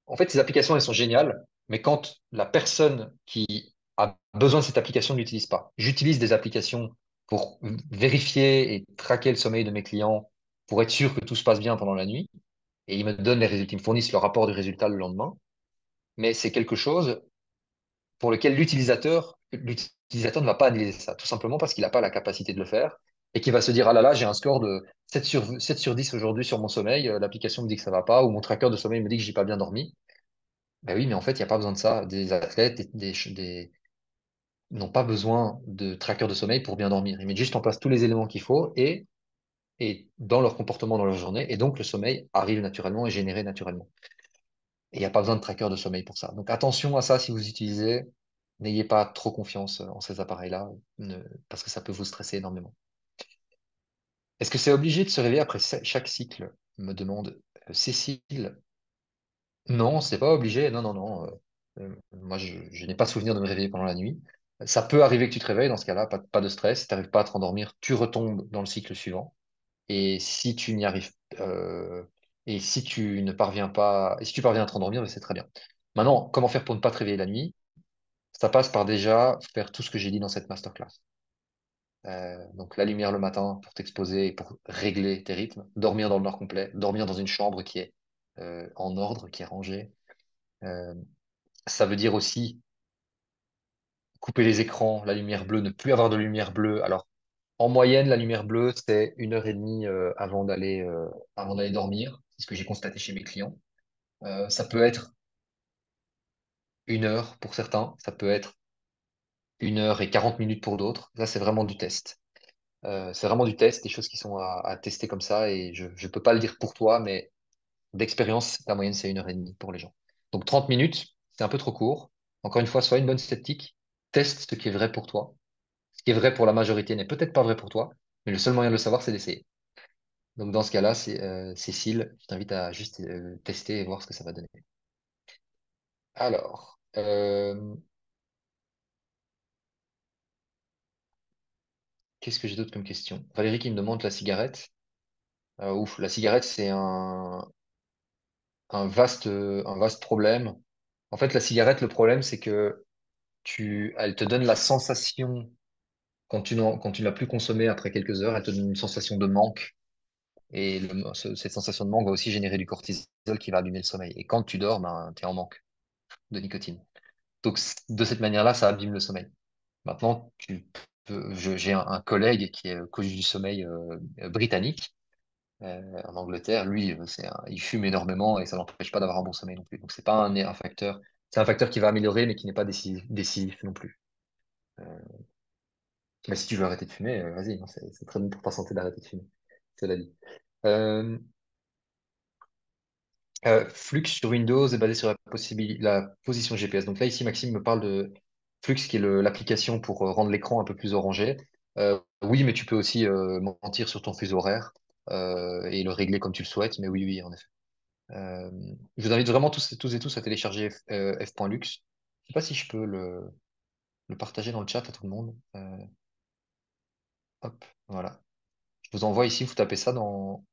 en fait, ces applications, elles sont géniales, mais quand la personne qui a besoin de cette application ne l'utilise pas. J'utilise des applications pour vérifier et traquer le sommeil de mes clients pour être sûr que tout se passe bien pendant la nuit. Et ils me donnent les résultats, ils me fournissent le rapport du résultat le lendemain. Mais c'est quelque chose pour lequel l'utilisateur ne va pas analyser ça, tout simplement parce qu'il n'a pas la capacité de le faire et qu'il va se dire, ah là là, j'ai un score de 7 sur 10 aujourd'hui sur mon sommeil, l'application me dit que ça va pas, ou mon tracker de sommeil me dit que j'ai pas bien dormi. Ben oui, mais en fait, il n'y a pas besoin de ça. Des athlètes n'ont pas besoin de tracker de sommeil pour bien dormir. Ils mettent juste en place tous les éléments qu'il faut et dans leur comportement dans leur journée, et donc le sommeil arrive naturellement et est généré naturellement. Et il n'y a pas besoin de tracker de sommeil pour ça. Donc attention à ça si vous utilisez. N'ayez pas trop confiance en ces appareils-là, parce que ça peut vous stresser énormément. Est-ce que c'est obligé de se réveiller après chaque cycle? Me demande Cécile. Non, c'est pas obligé. Non, non, non. Moi, je n'ai pas souvenir de me réveiller pendant la nuit. Ça peut arriver que tu te réveilles. Dans ce cas-là, pas de stress. Si tu n'arrives pas à te rendormir, tu retombes dans le cycle suivant. Et si tu n'y arrives, euh, et si tu ne parviens pas, et si tu parviens à te rendormir, ben, c'est très bien. Maintenant, comment faire pour ne pas te réveiller la nuit? Ça passe par déjà faire tout ce que j'ai dit dans cette masterclass. Donc la lumière le matin pour t'exposer et pour régler tes rythmes, dormir dans le noir complet, dormir dans une chambre qui est en ordre, qui est rangée. Euh, Ça veut dire aussi couper les écrans, la lumière bleue, ne plus avoir de lumière bleue. Alors, en moyenne, la lumière bleue, c'est 1 heure et demie avant d'aller dormir. C'est ce que j'ai constaté chez mes clients. Ça peut être 1 heure pour certains, ça peut être 1 heure et 40 minutes pour d'autres. Ça, c'est vraiment du test. C'est vraiment du test, des choses qui sont à tester comme ça. Et je ne peux pas le dire pour toi, mais d'expérience, la moyenne, c'est 1 heure et demie pour les gens. Donc 30 minutes, c'est un peu trop court. Encore une fois, sois une bonne sceptique. Teste ce qui est vrai pour toi. Ce qui est vrai pour la majorité n'est peut-être pas vrai pour toi, mais le seul moyen de le savoir, c'est d'essayer. Donc dans ce cas-là, Cécile, je t'invite à juste tester et voir ce que ça va donner. Alors, qu'est-ce que j'ai d'autre comme question? Valérie qui me demande la cigarette. Ouf, la cigarette, c'est un vaste problème. En fait, la cigarette, le problème, c'est que elle te donne la sensation, quand tu ne l'as plus consommée après quelques heures, elle te donne une sensation de manque. Et cette sensation de manque va aussi générer du cortisol qui va abîmer le sommeil. Et quand tu dors, ben, tu es en manque de nicotine. Donc, de cette manière-là, ça abîme le sommeil. Maintenant, j'ai un collègue qui est coach du sommeil britannique en Angleterre. Lui, il fume énormément et ça l'empêche pas d'avoir un bon sommeil non plus. Donc, c'est pas un facteur. C'est un facteur qui va améliorer, mais qui n'est pas décisif non plus. Euh, mais si tu veux arrêter de fumer, vas-y, hein, c'est très bon pour ta santé d'arrêter de fumer. Cela dit. Euh, Flux sur Windows est basé sur la position GPS. Donc là, ici, Maxime me parle de Flux, qui est l'application pour rendre l'écran un peu plus orangé. Oui, mais tu peux aussi mentir sur ton fuseau horaire et le régler comme tu le souhaites. Mais oui, oui, en effet. Euh, je vous invite vraiment tous et tous à télécharger f.lux. Je sais pas si je peux le partager dans le chat à tout le monde. Hop, voilà. Je vous envoie ici, vous tapez ça dans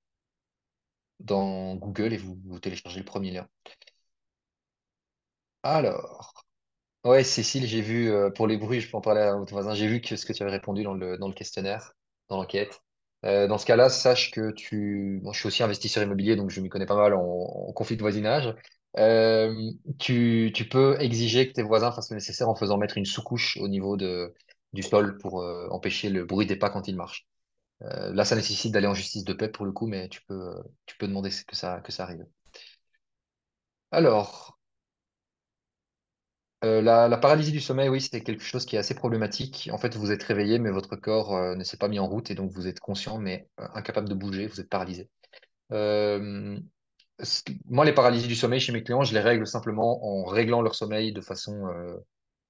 Google et vous téléchargez le premier lien. Alors. Ouais, Cécile, j'ai vu, pour les bruits, je peux en parler à votre voisin, j'ai vu que ce que tu avais répondu dans le questionnaire, dans l'enquête. Dans ce cas-là, sache que bon, je suis aussi investisseur immobilier, donc je m'y connais pas mal en conflit de voisinage. Euh, tu peux exiger que tes voisins fassent le nécessaire en faisant mettre une sous-couche au niveau du sol pour empêcher le bruit des pas quand ils marchent. Là, ça nécessite d'aller en justice de paix pour le coup, mais tu peux demander que ça arrive. Alors, la paralysie du sommeil, oui, c'est quelque chose qui est assez problématique. En fait, vous êtes réveillé, mais votre corps ne s'est pas mis en route et donc vous êtes conscient, mais incapable de bouger, vous êtes paralysé. Euh, Moi, les paralysies du sommeil chez mes clients, je les règle simplement en réglant leur sommeil de façon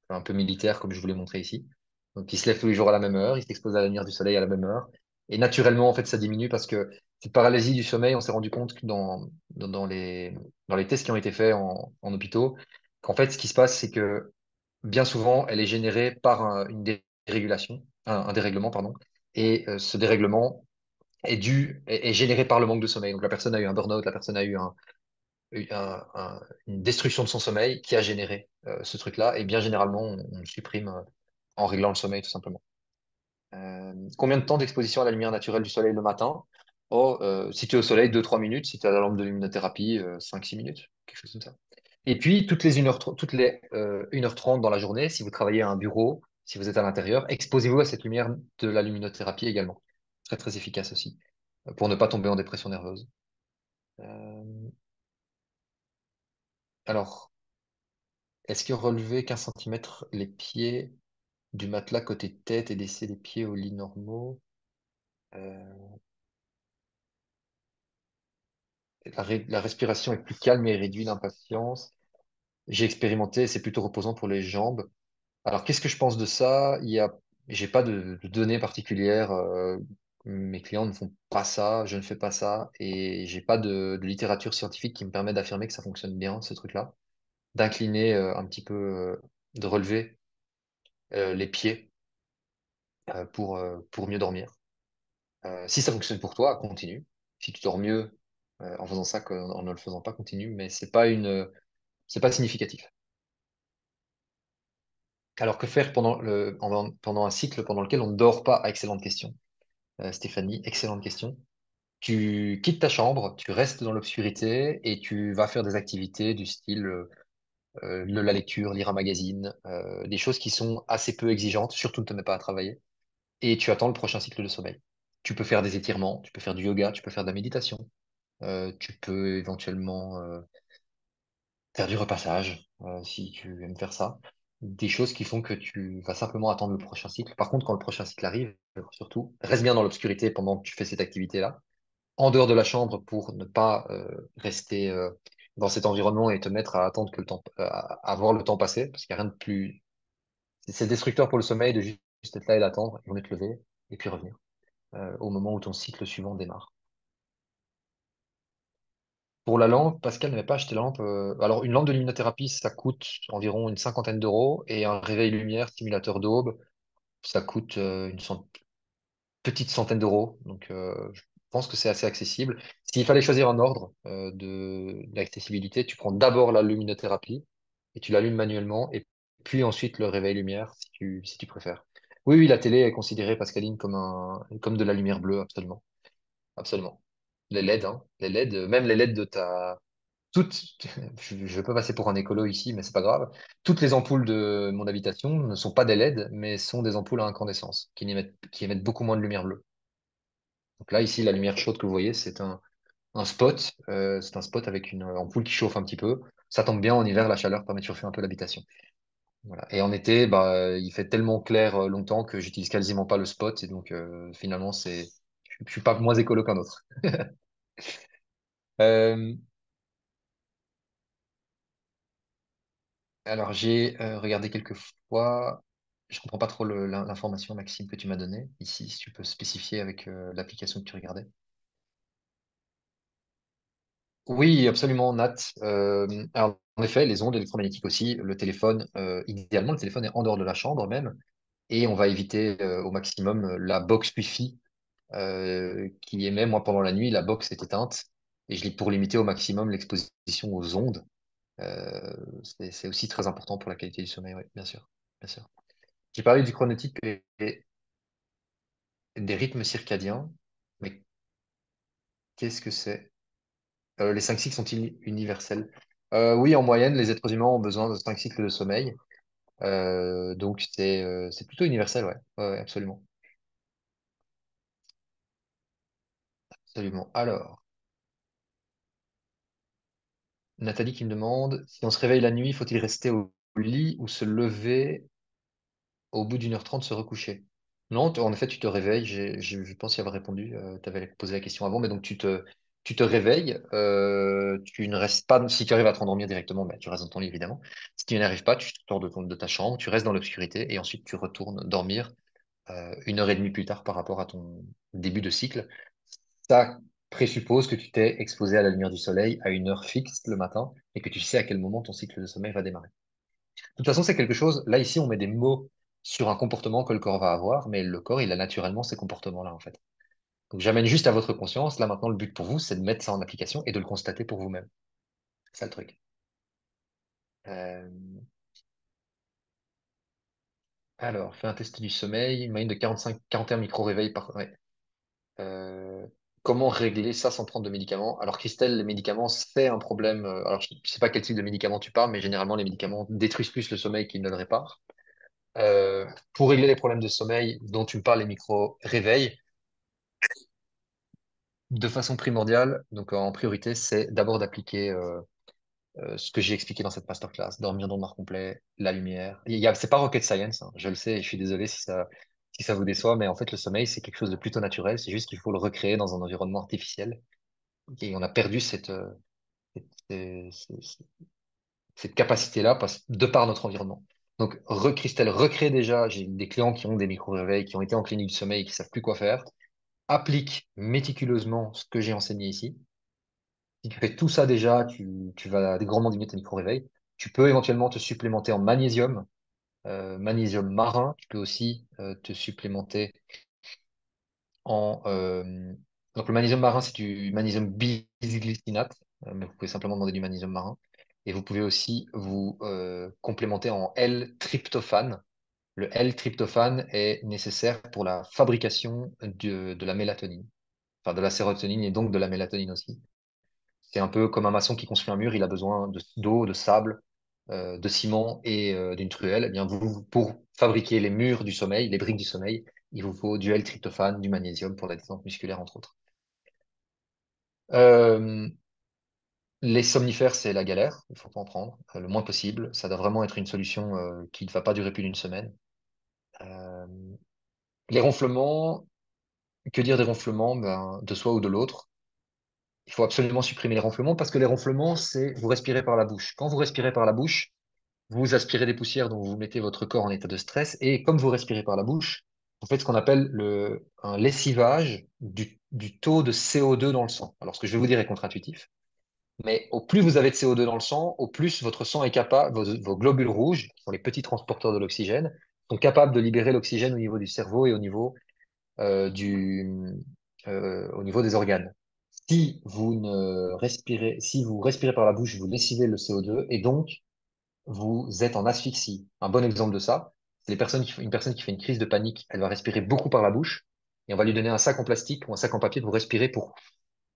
un peu militaire, comme je vous l'ai montré ici. Donc, ils se lèvent tous les jours à la même heure, ils s'exposent à la lumière du soleil à la même heure. Et naturellement, en fait, ça diminue parce que cette paralysie du sommeil, on s'est rendu compte que dans les tests qui ont été faits en hôpitaux, qu'en fait, ce qui se passe, c'est que bien souvent, elle est générée par une dérégulation, un dérèglement, pardon. Et ce dérèglement est généré par le manque de sommeil. Donc, la personne a eu un burn-out, la personne a une destruction de son sommeil qui a généré ce truc-là. Et bien généralement, on le supprime en réglant le sommeil, tout simplement. Combien de temps d'exposition à la lumière naturelle du soleil le matin? Oh, si tu es au soleil, 2-3 minutes. Si tu as la lampe de luminothérapie, 5-6 minutes, quelque chose comme ça. Et puis, toutes les 1h30 dans la journée, si vous travaillez à un bureau, si vous êtes à l'intérieur, exposez-vous à cette lumière de la luminothérapie également. Très, très efficace aussi, pour ne pas tomber en dépression nerveuse. Euh, alors, est-ce que relever 15 centimètres les pieds du matelas côté tête et laisser les pieds au lit normaux? Euh, la respiration est plus calme et réduit l'impatience. J'ai expérimenté, c'est plutôt reposant pour les jambes. Alors, qu'est-ce que je pense de ça? J'ai pas de données particulières. Mes clients ne font pas ça, je ne fais pas ça, et j'ai pas de littérature scientifique qui me permet d'affirmer que ça fonctionne bien, ce truc-là. D'incliner un petit peu, de relever les pieds pour mieux dormir. Si ça fonctionne pour toi, continue. Si tu dors mieux en faisant ça qu'en ne le faisant pas, continue. Mais c'est pas significatif. Alors que faire pendant un cycle pendant lequel on ne dort pas? Ah, excellente question, Stéphanie, excellente question. Tu quittes ta chambre, tu restes dans l'obscurité et tu vas faire des activités du style de la lecture, lire un magazine, des choses qui sont assez peu exigeantes, surtout ne te mets pas à travailler, et tu attends le prochain cycle de sommeil. Tu peux faire des étirements, tu peux faire du yoga, tu peux faire de la méditation, tu peux éventuellement faire du repassage, si tu aimes faire ça. Des choses qui font que tu vas simplement attendre le prochain cycle. Par contre, quand le prochain cycle arrive, surtout, reste bien dans l'obscurité pendant que tu fais cette activité-là, en dehors de la chambre pour ne pas rester dans cet environnement et te mettre à attendre que le temps, à voir le temps passer, parce qu'il n'y a rien de plus. C'est destructeur pour le sommeil de juste être là et d'attendre, et on te lever et puis revenir au moment où ton cycle suivant démarre. Pour la lampe, Pascal n'avait pas acheté la lampe. Alors, une lampe de luminothérapie, ça coûte environ une cinquantaine d'euros, et un réveil lumière stimulateur d'aube, ça coûte petite centaine d'euros. Donc, je pense que c'est assez accessible. S'il fallait choisir un ordre d'accessibilité, tu prends d'abord la luminothérapie et tu l'allumes manuellement, et puis ensuite le réveil lumière si tu préfères. Oui, oui, la télé est considérée, Pascaline, comme de la lumière bleue, absolument. Absolument. Les LED, hein, les LED, même les LED de ta. Toutes, je vais pas passer pour un écolo ici, mais c'est pas grave. Toutes les ampoules de mon habitation ne sont pas des LED, mais sont des ampoules à incandescence qui émettent beaucoup moins de lumière bleue. Donc là, ici, la lumière chaude que vous voyez, un spot. C'est un spot avec une ampoule qui chauffe un petit peu. Ça tombe bien, en hiver, la chaleur permet de chauffer un peu l'habitation. Voilà. Et en été, bah, il fait tellement clair longtemps que j'utilise quasiment pas le spot. Et donc, finalement, je suis pas moins écolo qu'un autre. Euh, alors, j'ai regardé quelques fois. Je comprends pas trop l'information, Maxime, que tu m'as donnée. Ici, si tu peux spécifier avec l'application que tu regardais. Oui, absolument, Nat. Alors, en effet, les ondes électromagnétiques aussi, le téléphone, idéalement, le téléphone est en dehors de la chambre même, et on va éviter au maximum la box Wi-Fi qui émet, moi, pendant la nuit, la box est éteinte, et je l'ai pour limiter au maximum l'exposition aux ondes. Euh, c'est aussi très important pour la qualité du sommeil, oui, bien sûr, bien sûr. J'ai parlé du chronotype et des rythmes circadiens, mais qu'est-ce que c'est? Les 5 cycles sont-ils universels? Oui, en moyenne, les êtres humains ont besoin de 5 cycles de sommeil. Donc, c'est plutôt universel, ouais. Ouais, ouais, absolument. Absolument. Alors, Nathalie qui me demande, si on se réveille la nuit, faut-il rester au lit ou se lever au bout d'une heure trente, se recoucher? Non, en effet, tu te réveilles. Je pense y avoir répondu. Tu avais posé la question avant, mais donc tu te réveilles. Tu ne restes pas. Si tu arrives à te rendormir directement, ben, tu restes dans ton lit, évidemment. Si tu n'y arrives pas, tu sors de ta chambre, tu restes dans l'obscurité et ensuite tu retournes dormir une heure et demie plus tard par rapport à ton début de cycle. Ça présuppose que tu t'es exposé à la lumière du soleil à une heure fixe le matin et que tu sais à quel moment ton cycle de sommeil va démarrer. De toute façon, c'est quelque chose, là ici, on met des mots sur un comportement que le corps va avoir, mais le corps, il a naturellement ces comportements-là, en fait. Donc j'amène juste à votre conscience, là maintenant, le but pour vous, c'est de mettre ça en application et de le constater pour vous-même. C'est ça le truc. Euh, alors, fais un test du sommeil, une moyenne de 41 micro-réveils par. Ouais. Euh, comment régler ça sans prendre de médicaments? Alors, Christelle, les médicaments, c'est un problème. Alors, je ne sais pas quel type de médicaments tu parles, mais généralement, les médicaments détruisent plus le sommeil qu'ils ne le réparent. Pour régler les problèmes de sommeil dont tu me parles, les micro-réveils, de façon primordiale, donc en priorité, c'est d'abord d'appliquer ce que j'ai expliqué dans cette masterclass, dormir dans le noir complet, la lumière. C'est pas rocket science, hein, je le sais, et je suis désolé si ça vous déçoit, mais en fait, le sommeil, c'est quelque chose de plutôt naturel, c'est juste qu'il faut le recréer dans un environnement artificiel. Et on a perdu cette, cette capacité-là de par notre environnement. Donc, Christelle, recrée déjà, j'ai des clients qui ont des micro-réveils, qui ont été en clinique du sommeil et qui savent plus quoi faire. Applique méticuleusement ce que j'ai enseigné ici. Si tu fais tout ça déjà, tu vas grandement diminuer tes micro-réveils. Tu peux éventuellement te supplémenter en magnésium, magnésium marin. Tu peux aussi te supplémenter en... donc le magnésium marin, c'est du magnésium bisglycinate, mais vous pouvez simplement demander du magnésium marin. Et vous pouvez aussi vous complémenter en L-tryptophane. Le L-tryptophane est nécessaire pour la fabrication de la mélatonine, enfin de la sérotonine et donc de la mélatonine aussi. C'est un peu comme un maçon qui construit un mur, il a besoin d'eau, de sable, de ciment et d'une truelle. Eh bien, pour fabriquer les murs du sommeil, les briques du sommeil, il vous faut du L-tryptophane, du magnésium pour la détente musculaire, entre autres. Euh, les somnifères, c'est la galère, il faut pas en prendre le moins possible. Ça doit vraiment être une solution qui ne va pas durer plus d'une semaine. Euh, les ronflements, que dire des ronflements? Ben, de soi ou de l'autre. Il faut absolument supprimer les ronflements parce que les ronflements, c'est vous respirez par la bouche. Quand vous respirez par la bouche, vous aspirez des poussières, donc vous mettez votre corps en état de stress. Et comme vous respirez par la bouche, vous faites ce qu'on appelle un lessivage du taux de CO2 dans le sang. Alors, ce que je vais vous dire est contre-intuitif, mais au plus vous avez de CO2 dans le sang, au plus votre sang est capable, vos globules rouges, qui sont les petits transporteurs de l'oxygène, sont capables de libérer l'oxygène au niveau du cerveau et euh, du, au niveau des organes. Si vous respirez par la bouche, vous lessivez le CO2 et donc vous êtes en asphyxie. Un bon exemple de ça, c'est une personne qui fait une crise de panique, elle va respirer beaucoup par la bouche et on va lui donner un sac en plastique ou un sac en papier pour respirer pour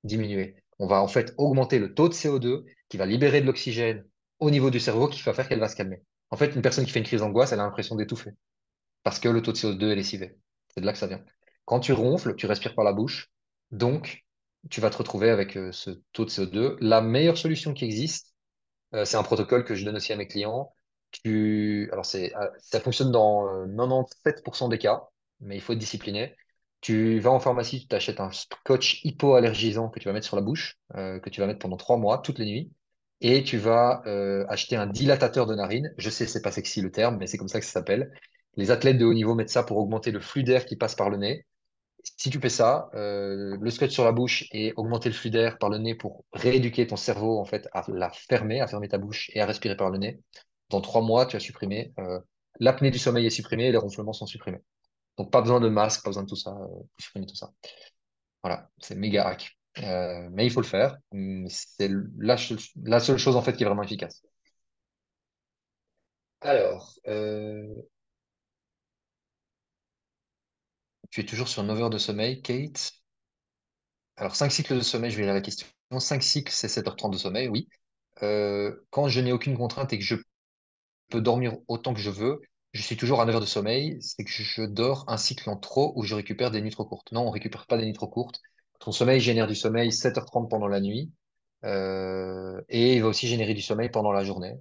diminuer. On va en fait augmenter le taux de CO2 qui va libérer de l'oxygène au niveau du cerveau qui va faire qu'elle va se calmer. En fait, une personne qui fait une crise d'angoisse, elle a l'impression d'étouffer parce que le taux de CO2 est lessivé. C'est de là que ça vient. Quand tu ronfles, tu respires par la bouche, donc tu vas te retrouver avec ce taux de CO2. La meilleure solution qui existe, c'est un protocole que je donne aussi à mes clients. Alors ça fonctionne dans 97% des cas, mais il faut être discipliné. Tu vas en pharmacie, tu t'achètes un scotch hypoallergisant que tu vas mettre sur la bouche, que tu vas mettre pendant 3 mois, toutes les nuits. Et tu vas acheter un dilatateur de narine. Je sais, c'est pas sexy le terme, mais c'est comme ça que ça s'appelle. Les athlètes de haut niveau mettent ça pour augmenter le flux d'air qui passe par le nez. Si tu fais ça, le scotch sur la bouche et augmenter le flux d'air par le nez pour rééduquer ton cerveau en fait à fermer ta bouche et à respirer par le nez, dans 3 mois, tu as supprimé, l'apnée du sommeil est supprimée et les ronflements sont supprimés. Donc pas besoin de masque, pas besoin de tout ça, pour supprimer tout ça. Voilà, c'est méga hack. Mais il faut le faire. C'est la seule chose en fait qui est vraiment efficace. Alors, tu es toujours sur 9 heures de sommeil, Kate. Alors, 5 cycles de sommeil, je vais lire la question. 5 cycles, c'est 7h30 de sommeil, oui. Quand je n'ai aucune contrainte et que je peux dormir autant que je veux, je suis toujours à 9 heures de sommeil. C'est que je dors un cycle en trop ou je récupère des nuits trop courtes. Non, on récupère pas des nuits trop courtes. Ton sommeil génère du sommeil 7h30 pendant la nuit et il va aussi générer du sommeil pendant la journée.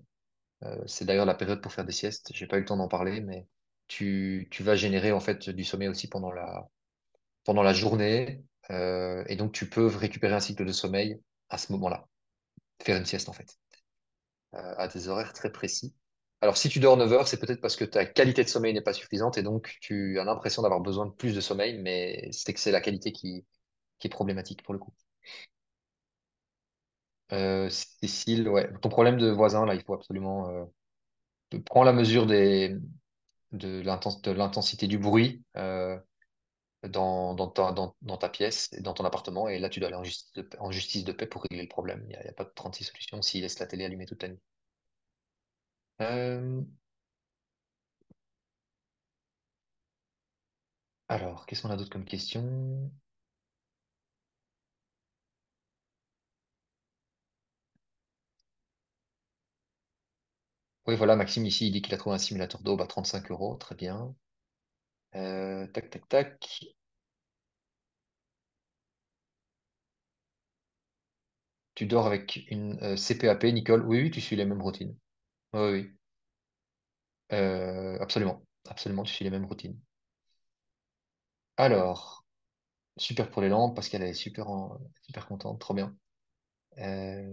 C'est d'ailleurs la période pour faire des siestes. J'ai pas eu le temps d'en parler, mais tu vas générer en fait du sommeil aussi pendant la journée. Et donc, tu peux récupérer un cycle de sommeil à ce moment-là, faire une sieste en fait, à des horaires très précis. Alors, si tu dors 9 heures, c'est peut-être parce que ta qualité de sommeil n'est pas suffisante et donc tu as l'impression d'avoir besoin de plus de sommeil, mais c'est que c'est la qualité qui est problématique pour le coup. Cécile, ouais, ton problème de voisin, là, il faut absolument prends la mesure de l'intensité du bruit dans ta pièce et dans ton appartement. Et là, tu dois aller en justice de paix pour régler le problème. Il y a pas de 36 solutions s'il laisse la télé allumée toute la nuit. Euh, alors, qu'est-ce qu'on a d'autre comme question? Oui, voilà, Maxime ici, il dit qu'il a trouvé un simulateur d'eau à 35 euros. Très bien. Tac, tac, tac. Tu dors avec une CPAP, Nicole? Oui, oui, tu suis les mêmes routines. Oui, oui. Absolument. Absolument, tu suis les mêmes routines. Alors, super pour les lampes parce qu'elle est super contente. Trop bien. Euh,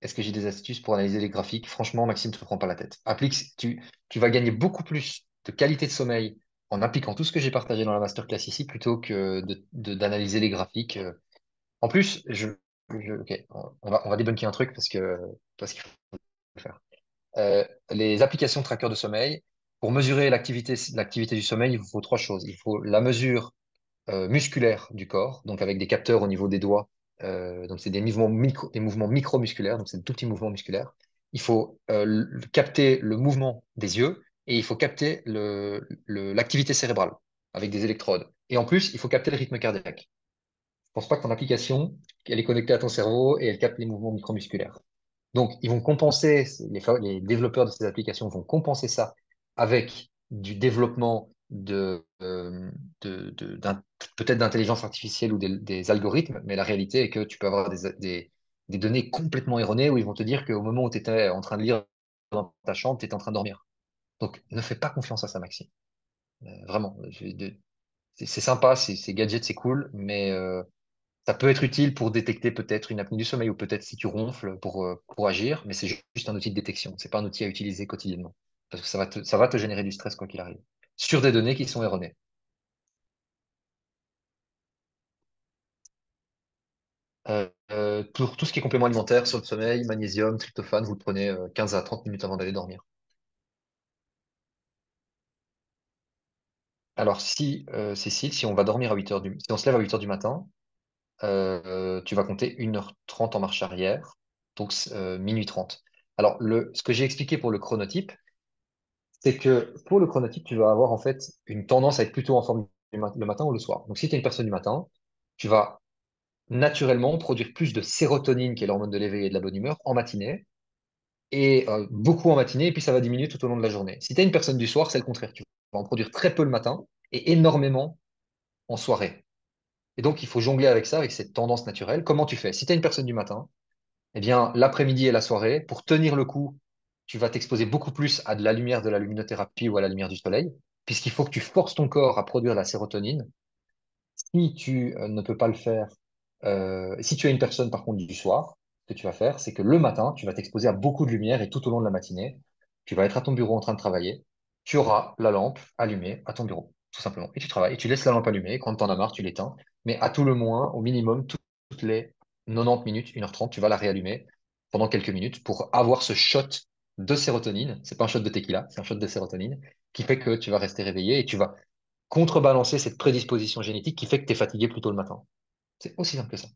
Est-ce que j'ai des astuces pour analyser les graphiques? Franchement, Maxime, ne te prends pas la tête. Tu vas gagner beaucoup plus de qualité de sommeil en appliquant tout ce que j'ai partagé dans la masterclass ici plutôt que d'analyser les graphiques. En plus, ok, on va débunker un truc parce qu'il faut le faire. Les applications tracker de sommeil, pour mesurer l'activité du sommeil, il vous faut trois choses. Il faut la mesure musculaires du corps, donc avec des capteurs au niveau des doigts. Donc c'est des mouvements micromusculaires, donc c'est de tout petits mouvements musculaires. Il faut capter le mouvement des yeux et il faut capter l'activité cérébrale avec des électrodes. Et en plus, il faut capter le rythme cardiaque. Je pense pas que ton application, elle est connectée à ton cerveau et elle capte les mouvements micromusculaires. Donc, ils vont compenser, les développeurs de ces applications vont compenser ça avec du développement peut-être d'intelligence artificielle ou des algorithmes, mais la réalité est que tu peux avoir des données complètement erronées où ils vont te dire qu'au moment où tu étais en train de lire dans ta chambre, tu étais en train de dormir. Donc, ne fais pas confiance à ça, Maxime. Vraiment, c'est sympa, ces gadgets, c'est cool, mais ça peut être utile pour détecter peut-être une apnée du sommeil ou peut-être si tu ronfles pour agir, mais c'est juste un outil de détection. C'est pas un outil à utiliser quotidiennement parce que ça va te générer du stress quoi qu'il arrive sur des données qui sont erronées. Pour tout ce qui est complément alimentaire sur le sommeil, magnésium, tryptophane, vous le prenez 15 à 30 minutes avant d'aller dormir. Alors si, Cécile, si on va dormir à 8 heures si on se lève à 8 heures du matin, tu vas compter 1h30 en marche arrière, donc minuit 30. Alors, ce que j'ai expliqué pour le chronotype, c'est que pour le chronotype, tu vas avoir en fait une tendance à être plutôt en forme le matin ou le soir. Donc, si tu es une personne du matin, tu vas naturellement produire plus de sérotonine, qui est l'hormone de l'éveil et de la bonne humeur, en matinée, et beaucoup en matinée, et puis ça va diminuer tout au long de la journée. Si tu es une personne du soir, c'est le contraire. Tu vas en produire très peu le matin et énormément en soirée. Et donc, il faut jongler avec ça, avec cette tendance naturelle. Comment tu fais? Si tu es une personne du matin, eh bien, l'après-midi et la soirée, pour tenir le coup, tu vas t'exposer beaucoup plus à de la lumière de la luminothérapie ou à la lumière du soleil, puisqu'il faut que tu forces ton corps à produire la sérotonine. Si tu ne peux pas le faire, si tu es une personne par contre du soir, ce que tu vas faire, c'est que le matin, tu vas t'exposer à beaucoup de lumière et tout au long de la matinée, tu vas être à ton bureau en train de travailler, tu auras la lampe allumée à ton bureau, tout simplement. Et tu travailles, et tu laisses la lampe allumée, quand tu en as marre, tu l'éteins, mais à tout le moins, au minimum, toutes les 90 minutes, 1h30, tu vas la réallumer pendant quelques minutes pour avoir ce shot de sérotonine. C'est pas un shot de tequila, c'est un shot de sérotonine qui fait que tu vas rester réveillé et tu vas contrebalancer cette prédisposition génétique qui fait que tu es fatigué plus tôt le matin. C'est aussi simple que ça.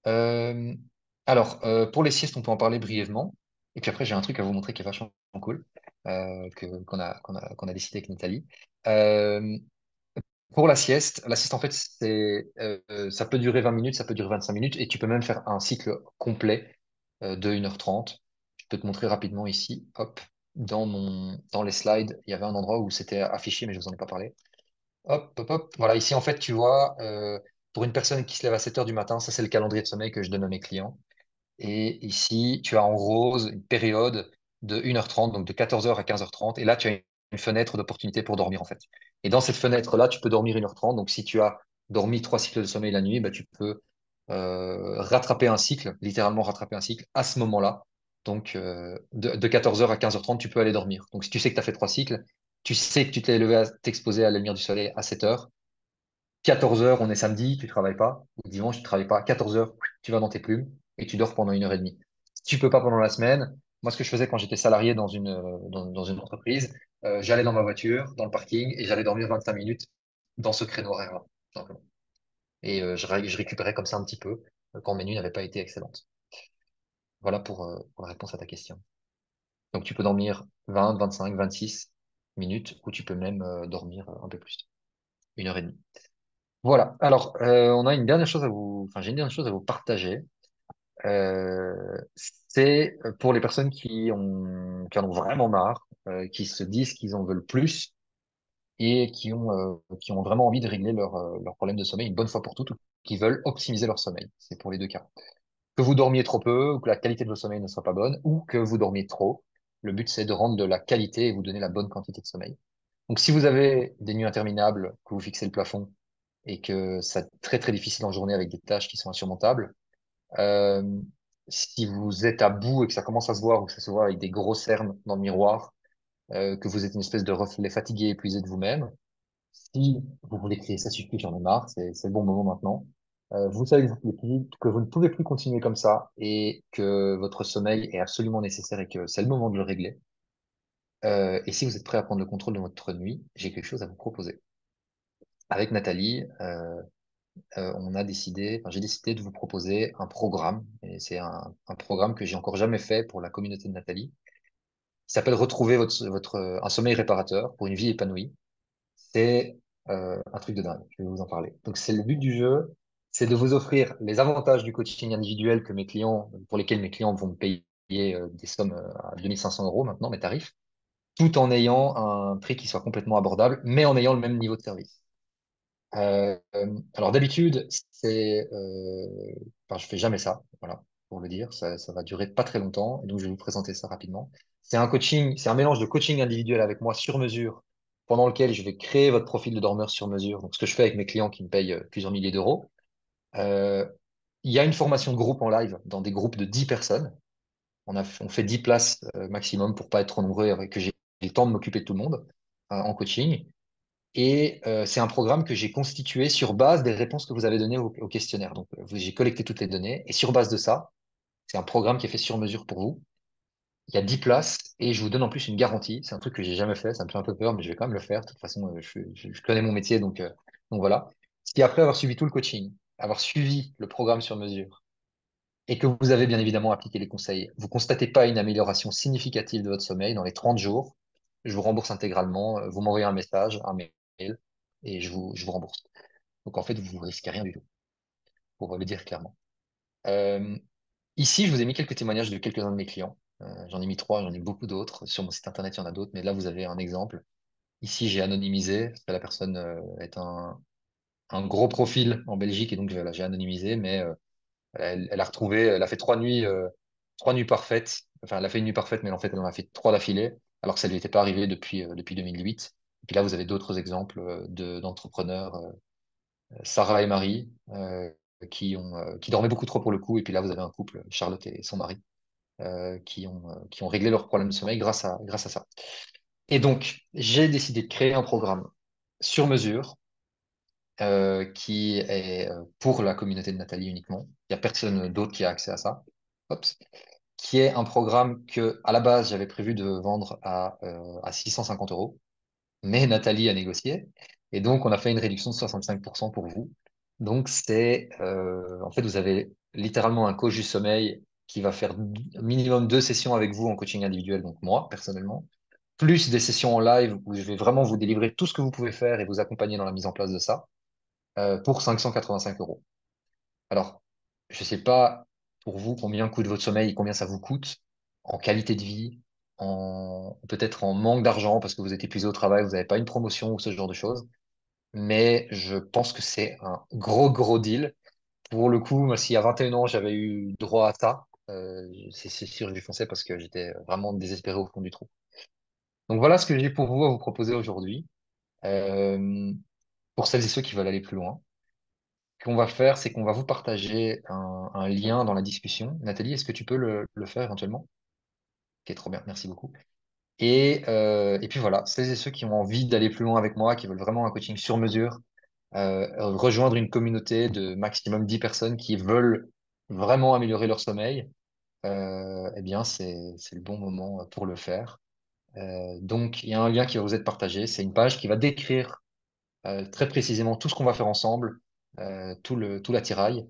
Euh, pour les siestes, on peut en parler brièvement. Et puis après, j'ai un truc à vous montrer qui est vachement cool, qu'on a décidé avec Nathalie. Euh, pour la sieste, en fait, ça peut durer 20 minutes, ça peut durer 25 minutes, et tu peux même faire un cycle complet de 1h30. Je peux te montrer rapidement ici. Hop, dans les slides, il y avait un endroit où c'était affiché, mais je vous en ai pas parlé. Hop, hop, hop. Voilà, ici, en fait, tu vois, pour une personne qui se lève à 7 heures du matin, ça, c'est le calendrier de sommeil que je donne à mes clients. Et ici, tu as en rose une période de 1h30, donc de 14 heures à 15h30. Et là, tu as une fenêtre d'opportunité pour dormir, en fait. Et dans cette fenêtre-là, tu peux dormir 1h30. Donc, si tu as dormi 3 cycles de sommeil la nuit, bah, tu peux rattraper un cycle, littéralement rattraper un cycle à ce moment-là. Donc, de 14 heures à 15h30, tu peux aller dormir. Donc, si tu sais que tu as fait 3 cycles, tu sais que tu t'es levé à t'exposer à la lumière du soleil à 7 heures. 14 heures, on est samedi, tu travailles pas, ou dimanche, tu travailles pas. 14 heures, tu vas dans tes plumes et tu dors pendant 1h30. Si tu peux pas pendant la semaine, moi, ce que je faisais quand j'étais salarié dans une entreprise, j'allais dans ma voiture, dans le parking, et j'allais dormir 25 minutes dans ce créneau horaire-là, tout simplement. Et je récupérais comme ça un petit peu quand mes nuits n'avaient pas été excellentes. Voilà pour la réponse à ta question. Donc, tu peux dormir 20, 25, 26 minutes, ou tu peux même dormir un peu plus, 1h30. Voilà. Alors, on a une dernière chose enfin, j'ai une dernière chose à vous partager. C'est pour les personnes qui en ont vraiment marre, qui se disent qu'ils en veulent plus et qui ont vraiment envie de régler leur problème de sommeil une bonne fois pour toutes, ou qui veulent optimiser leur sommeil. C'est pour les deux cas. Que vous dormiez trop peu, ou que la qualité de votre sommeil ne soit pas bonne, ou que vous dormiez trop. Le but, c'est de rendre de la qualité et vous donner la bonne quantité de sommeil. Donc, si vous avez des nuits interminables, que vous fixez le plafond et que c'est très très difficile en journée avec des tâches qui sont insurmontables, euh, si vous êtes à bout et que ça commence à se voir ou que ça se voit avec des gros cernes dans le miroir, que vous êtes une espèce de reflet fatigué, épuisé de vous-même, si vous voulez crier ça suffit, j'en ai marre, c'est le bon moment maintenant. Vous savez que vous ne pouvez plus continuer comme ça et que votre sommeil est absolument nécessaire et que c'est le moment de le régler. Et si vous êtes prêt à prendre le contrôle de votre nuit, j'ai quelque chose à vous proposer. Avec Nathalie, j'ai décidé de vous proposer un programme, et c'est un programme que j'ai encore jamais fait pour la communauté de Nathalie, qui s'appelle Retrouver un sommeil réparateur pour une vie épanouie. C'est un truc de dingue, je vais vous en parler. Donc, c'est le but du jeu, c'est de vous offrir les avantages du coaching individuel pour lesquels mes clients vont me payer des sommes à 2 500 € maintenant, mes tarifs, tout en ayant un prix qui soit complètement abordable, mais en ayant le même niveau de service. Alors d'habitude, je fais jamais ça, voilà, pour le dire, ça va durer pas très longtemps, et donc je vais vous présenter ça rapidement. C'est un mélange de coaching individuel avec moi sur mesure, pendant lequel je vais créer votre profil de dormeur sur mesure. Donc ce que je fais avec mes clients qui me payent plusieurs milliers d'euros. Euh, il y a une formation de groupe en live dans des groupes de 10 personnes. On fait 10 places maximum pour pas être trop nombreux et que j'ai le temps de m'occuper de tout le monde en coaching. Et c'est un programme que j'ai constitué sur base des réponses que vous avez données au questionnaire. Donc, j'ai collecté toutes les données et sur base de ça, c'est un programme qui est fait sur mesure pour vous. Il y a 10 places et je vous donne en plus une garantie. C'est un truc que j'ai jamais fait, ça me fait un peu peur, mais je vais quand même le faire. De toute façon, je connais mon métier, donc voilà. Si après avoir suivi tout le coaching, avoir suivi le programme sur mesure et que vous avez bien évidemment appliqué les conseils, vous constatez pas une amélioration significative de votre sommeil dans les 30 jours, je vous rembourse intégralement. Vous m'envoyez un mail, et je vous rembourse. Donc en fait, vous risquez rien du tout, pour le dire clairement. Euh, Ici, je vous ai mis quelques témoignages de quelques-uns de mes clients. J'en ai mis trois, j'en ai beaucoup d'autres. Sur mon site internet, il y en a d'autres, mais là, vous avez un exemple. Ici, j'ai anonymisé, parce que la personne est un gros profil en Belgique, et donc voilà, j'ai anonymisé, mais elle a retrouvé, elle a fait 3 nuits, 3 nuits parfaites. Enfin, elle a fait une nuit parfaite, mais en fait, elle en a fait trois d'affilée, alors que ça lui était pas arrivé depuis 2008. Et puis là, vous avez d'autres exemples d'entrepreneurs, Sarah et Marie, qui dormaient beaucoup trop pour le coup. Et puis là, vous avez un couple, Charlotte et son mari, qui ont réglé leurs problèmes de sommeil grâce à ça. Et donc, j'ai décidé de créer un programme sur mesure qui est pour la communauté de Nathalie uniquement. Il n'y a personne d'autre qui a accès à ça. Hop. Qui est un programme que, à la base, j'avais prévu de vendre à 650 €. Mais Nathalie a négocié. Et donc, on a fait une réduction de 65% pour vous. Donc, en fait, vous avez littéralement un coach du sommeil qui va faire minimum 2 sessions avec vous en coaching individuel, donc moi, personnellement, plus des sessions en live où je vais vraiment vous délivrer tout ce que vous pouvez faire et vous accompagner dans la mise en place de ça, pour 585 €. Alors, je sais pas pour vous combien coûte votre sommeil et combien ça vous coûte en qualité de vie, peut-être en manque d'argent parce que vous êtes épuisé au travail, vous n'avez pas une promotion ou ce genre de choses. Mais je pense que c'est un gros, gros deal. Pour le coup, moi, si à 21 ans, j'avais eu droit à ça, c'est sûr, j'y fonçais parce que j'étais vraiment désespéré au fond du trou. Donc voilà ce que j'ai pour vous à vous proposer aujourd'hui. Euh, pour celles et ceux qui veulent aller plus loin. Ce qu'on va faire, c'est qu'on va vous partager un lien dans la discussion. Nathalie, est-ce que tu peux le faire éventuellement? Ok, trop bien, merci beaucoup. Et puis voilà, celles et ceux qui ont envie d'aller plus loin avec moi, qui veulent vraiment un coaching sur mesure, rejoindre une communauté de maximum 10 personnes qui veulent vraiment améliorer leur sommeil, eh bien, c'est le bon moment pour le faire. Donc, il y a un lien qui va vous être partagé. C'est une page qui va décrire très précisément tout ce qu'on va faire ensemble, tout l'attirail.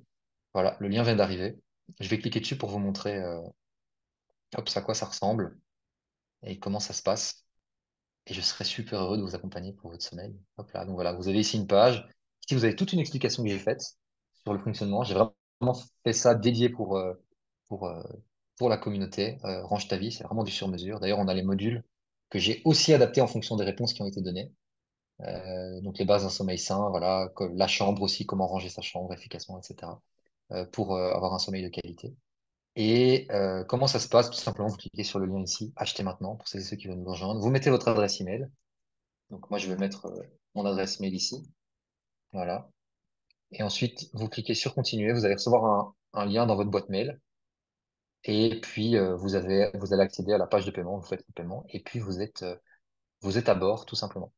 Voilà, le lien vient d'arriver. Je vais cliquer dessus pour vous montrer hop, à quoi ça ressemble et comment ça se passe. Et je serai super heureux de vous accompagner pour votre sommeil. Hop là, donc voilà, vous avez ici une page. Ici, vous avez toute une explication que j'ai faite sur le fonctionnement. J'ai vraiment fait ça dédié pour, euh, pour la communauté. Range ta vie, c'est vraiment du sur-mesure. D'ailleurs, on a les modules que j'ai aussi adaptés en fonction des réponses qui ont été données. Donc les bases d'un sommeil sain, voilà, la chambre aussi, comment ranger sa chambre efficacement, etc. Pour avoir un sommeil de qualité. Et comment ça se passe? Tout simplement, vous cliquez sur le lien ici, acheter maintenant, pour celles et ceux qui veulent nous rejoindre. Vous mettez votre adresse email. Donc moi, je vais mettre mon adresse mail ici. Voilà. Et ensuite, vous cliquez sur continuer. Vous allez recevoir un lien dans votre boîte mail. Et puis, vous allez accéder à la page de paiement. Vous faites le paiement. Et puis, vous êtes à bord, tout simplement.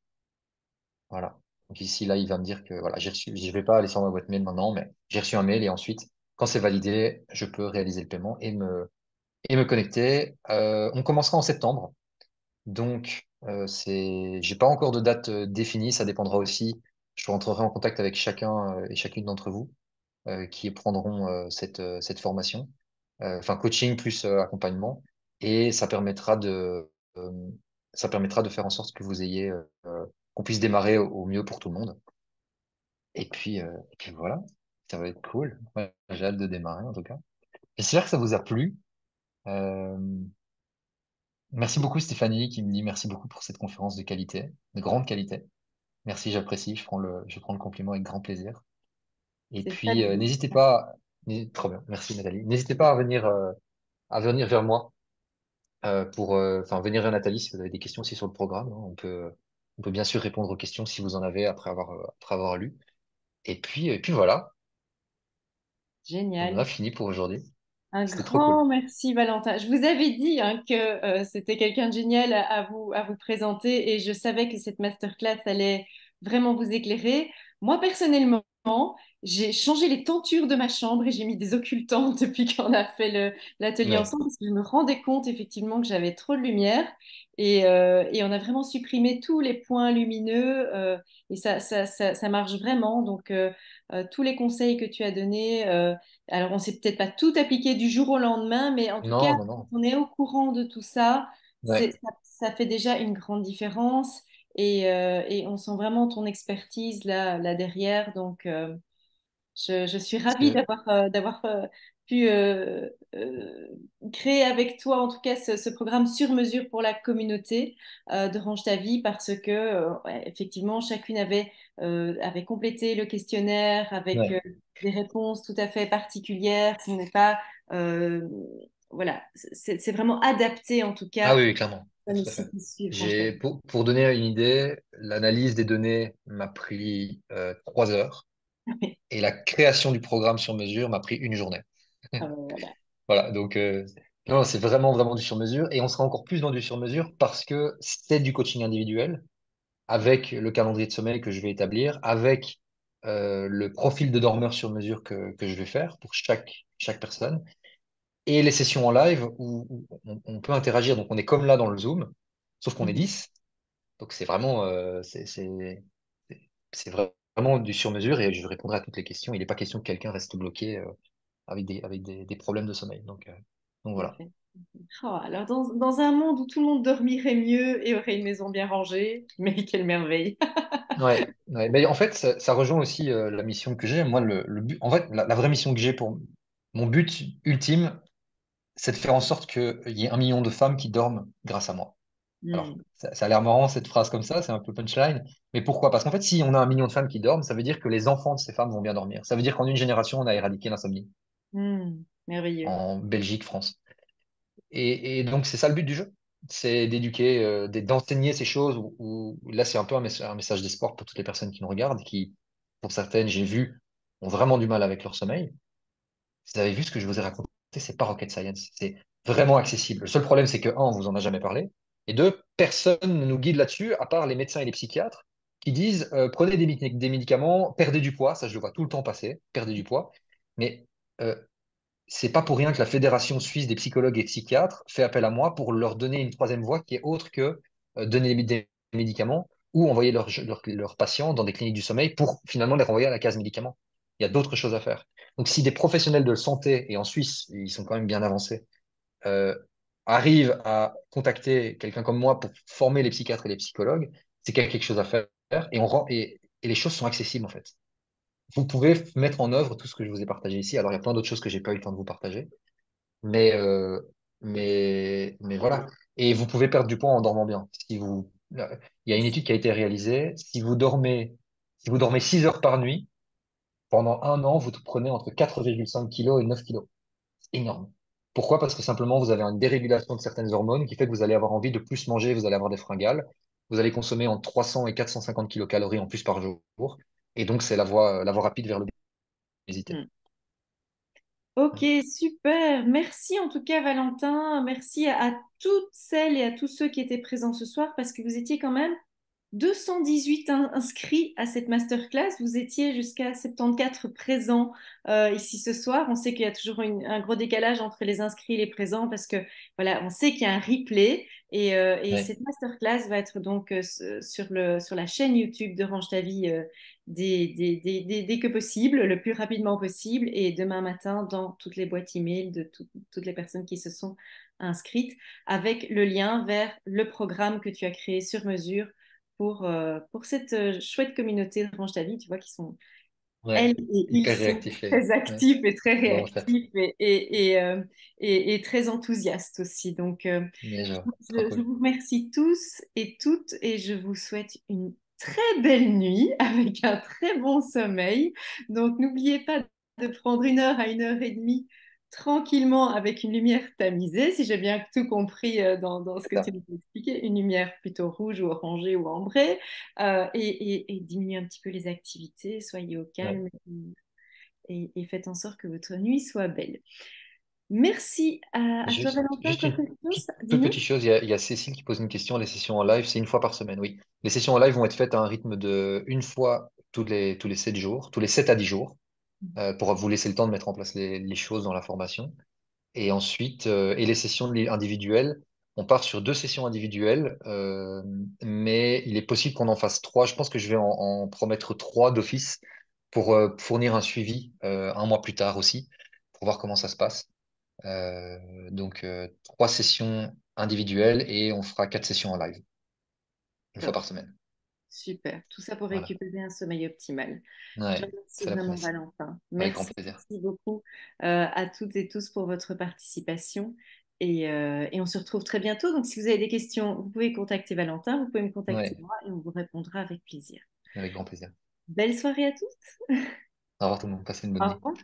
Voilà. Donc ici, là, il va me dire que voilà, j'ai reçu, je vais pas aller sur ma boîte mail maintenant, mais j'ai reçu un mail et ensuite, quand c'est validé, je peux réaliser le paiement et me connecter. On commencera en septembre. Donc, j'ai pas encore de date définie. Ça dépendra aussi. Je rentrerai en contact avec chacun et chacune d'entre vous qui prendront cette formation. Enfin, coaching plus accompagnement. Et euh, ça permettra de faire en sorte que vous ayez, qu'on puisse démarrer au mieux pour tout le monde. Et puis voilà, ça va être cool. Ouais, j'ai hâte de démarrer en tout cas. J'espère que ça vous a plu. Euh, Merci beaucoup Stéphanie qui me dit merci beaucoup pour cette conférence de qualité, de grande qualité. Merci, j'apprécie, je prends le compliment avec grand plaisir. Et C'est puis fabuleux. n'hésitez pas, trop bien, merci Nathalie. N'hésitez pas à venir vers moi enfin venir vers Nathalie si vous avez des questions aussi sur le programme, hein. On peut bien sûr répondre aux questions si vous en avez après avoir lu. Et puis voilà, on a Génial. fini pour aujourd'hui. Un C'était trop cool. grand merci, Valentin. Je vous avais dit hein, que c'était quelqu'un de génial à vous présenter et je savais que cette masterclass allait vraiment vous éclairer. Moi, personnellement, j'ai changé les tentures de ma chambre et j'ai mis des occultants depuis qu'on a fait l'atelier Ouais. ensemble parce que je me rendais compte effectivement que j'avais trop de lumière et on a vraiment supprimé tous les points lumineux et ça marche vraiment. Donc, tous les conseils que tu as donnés. Alors, on ne s'est peut-être pas tout appliqué du jour au lendemain, mais en tout cas, Non, non, quand non. on est au courant de tout ça, Ouais. ça fait déjà une grande différence et on sent vraiment ton expertise là derrière. Donc, je suis ravie C'est- d'avoir pu créer avec toi, en tout cas, ce programme sur mesure pour la communauté de Range ta vie parce que, ouais, effectivement, chacune avait complété le questionnaire avec Ouais. des réponses tout à fait particulières. Ce n'est pas, euh, voilà, c'est vraiment adapté, en tout Ah cas, oui, oui, clairement. aux Ouais, tout à ici fait. qui suivent Range ta vie. Pour donner une idée, l'analyse des données m'a pris 3 heures et la création du programme sur mesure m'a pris une journée. Voilà. Voilà, donc non, c'est vraiment, vraiment du sur mesure et on sera encore plus dans du sur mesure parce que c'est du coaching individuel avec le calendrier de sommeil que je vais établir, avec le profil de dormeur sur mesure que je vais faire pour chaque personne et les sessions en live où on peut interagir. Donc on est comme là dans le Zoom, sauf qu'on est Mhm. 10. Donc c'est vraiment, c'est vraiment du sur-mesure et je répondrai à toutes les questions. Il n'est pas question que quelqu'un reste bloqué avec des problèmes de sommeil. Donc Tout à voilà. fait. Oh, alors, dans un monde où tout le monde dormirait mieux et aurait une maison bien rangée, mais quelle merveille! Ouais, ouais. Mais en fait, ça rejoint aussi la mission que j'ai. Moi, le but, en fait, la vraie mission que j'ai pour mon but ultime, c'est de faire en sorte qu'il y ait 1 million de femmes qui dorment grâce à moi. Alors, Hmm. ça a l'air marrant cette phrase comme ça, c'est un peu punchline. Mais pourquoi? Parce qu'en fait, si on a 1 million de femmes qui dorment, ça veut dire que les enfants de ces femmes vont bien dormir. Ça veut dire qu'en une génération, on a éradiqué l'insomnie Hmm. Merveilleux. en Belgique, France. Et donc, c'est ça le but du jeu. C'est d'éduquer, d'enseigner ces choses là, c'est un peu un message d'espoir pour toutes les personnes qui nous regardent, qui, pour certaines, j'ai vu, ont vraiment du mal avec leur sommeil. Vous avez vu ce que je vous ai raconté, c'est pas rocket science, c'est vraiment accessible. Le seul problème, c'est que, un, on vous en a jamais parlé, et deux, personne ne nous guide là-dessus, à part les médecins et les psychiatres, qui disent prenez des médicaments, perdez du poids, ça je le vois tout le temps passer, perdez du poids, mais euh, c'est pas pour rien que la Fédération suisse des psychologues et psychiatres fait appel à moi pour leur donner une troisième voie qui est autre que donner des médicaments ou envoyer leurs patients dans des cliniques du sommeil pour finalement les renvoyer à la case médicaments. Il y a d'autres choses à faire. Donc, si des professionnels de santé, et en Suisse, ils sont quand même bien avancés, euh, arrivent à contacter quelqu'un comme moi pour former les psychiatres et les psychologues, c'est qu'il y a quelque chose à faire et les choses sont accessibles en fait. Vous pouvez mettre en œuvre tout ce que je vous ai partagé ici. Alors, il y a plein d'autres choses que j'ai pas eu le temps de vous partager, mais, mais voilà. Et vous pouvez perdre du poids en dormant bien. Il y a une étude qui a été réalisée. Si vous dormez 6 heures par nuit, pendant 1 an, vous prenez entre 4,5 kilos et 9 kilos. C'est énorme. Pourquoi? Parce que simplement, vous avez une dérégulation de certaines hormones qui fait que vous allez avoir envie de plus manger, vous allez avoir des fringales. Vous allez consommer entre 300 et 450 kilocalories en plus par jour. Et donc, c'est la voie rapide vers l'obésité. Hmm. Ok, super. Merci en tout cas, Valentin. Merci à toutes celles et à tous ceux qui étaient présents ce soir parce que vous étiez quand même 218 inscrits à cette masterclass. Vous étiez jusqu'à 74 présents ici ce soir. On sait qu'il y a toujours un gros décalage entre les inscrits et les présents parce que voilà, on sait qu'il y a un replay et Ouais, cette masterclass va être donc sur la chaîne YouTube de Range ta vie dès que possible, le plus rapidement possible et demain matin dans toutes les boîtes email de toutes les personnes qui se sont inscrites avec le lien vers le programme que tu as créé sur mesure pour cette chouette communauté de Range ta vie, tu vois, qui sont, elles ouais, et ils hyper sont réactif. très Ouais, actifs et très bon, chouette. réactifs et très enthousiastes aussi. Donc, Mais je je, vois, trop je cool. vous remercie tous et toutes et je vous souhaite une très belle nuit avec un très bon sommeil. Donc, n'oubliez pas de prendre 1 heure à 1 heure et demie tranquillement avec une lumière tamisée, si j'ai bien tout compris dans ce C'est que tu ça. nous as expliqué, une lumière plutôt rouge ou orangée ou ambrée, et diminuez un petit peu les activités, soyez au Ouais. calme et faites en sorte que votre nuit soit belle. Merci à toi, Valentin. Juste Quoi une que chose, toute dis-nous. petite chose, il y a Cécile qui pose une question. Les sessions en live, c'est une fois par semaine, oui. Les sessions en live vont être faites à un rythme de une fois tous les 7 jours, tous les 7 à 10 jours, pour vous laisser le temps de mettre en place les choses dans la formation. Et ensuite, et les sessions individuelles, on part sur 2 sessions individuelles, mais il est possible qu'on en fasse 3. Je pense que je vais en promettre 3 d'office pour fournir un suivi un mois plus tard aussi, pour voir comment ça se passe. Donc, 3 sessions individuelles et on fera 4 sessions en live, une fois Top, par semaine. super. Tout ça pour Voilà. récupérer un sommeil optimal. Je te Ouais, remercie c'est la vraiment, promesse. Valentin. Avec grand Merci, plaisir. merci beaucoup à toutes et tous pour votre participation. Et on se retrouve très bientôt. Donc, si vous avez des questions, vous pouvez contacter Valentin, vous pouvez me contacter Ouais, moi et on vous répondra avec plaisir. avec grand plaisir. Belle soirée à tous. Au revoir tout le monde, passez une bonne Au nuit. revoir.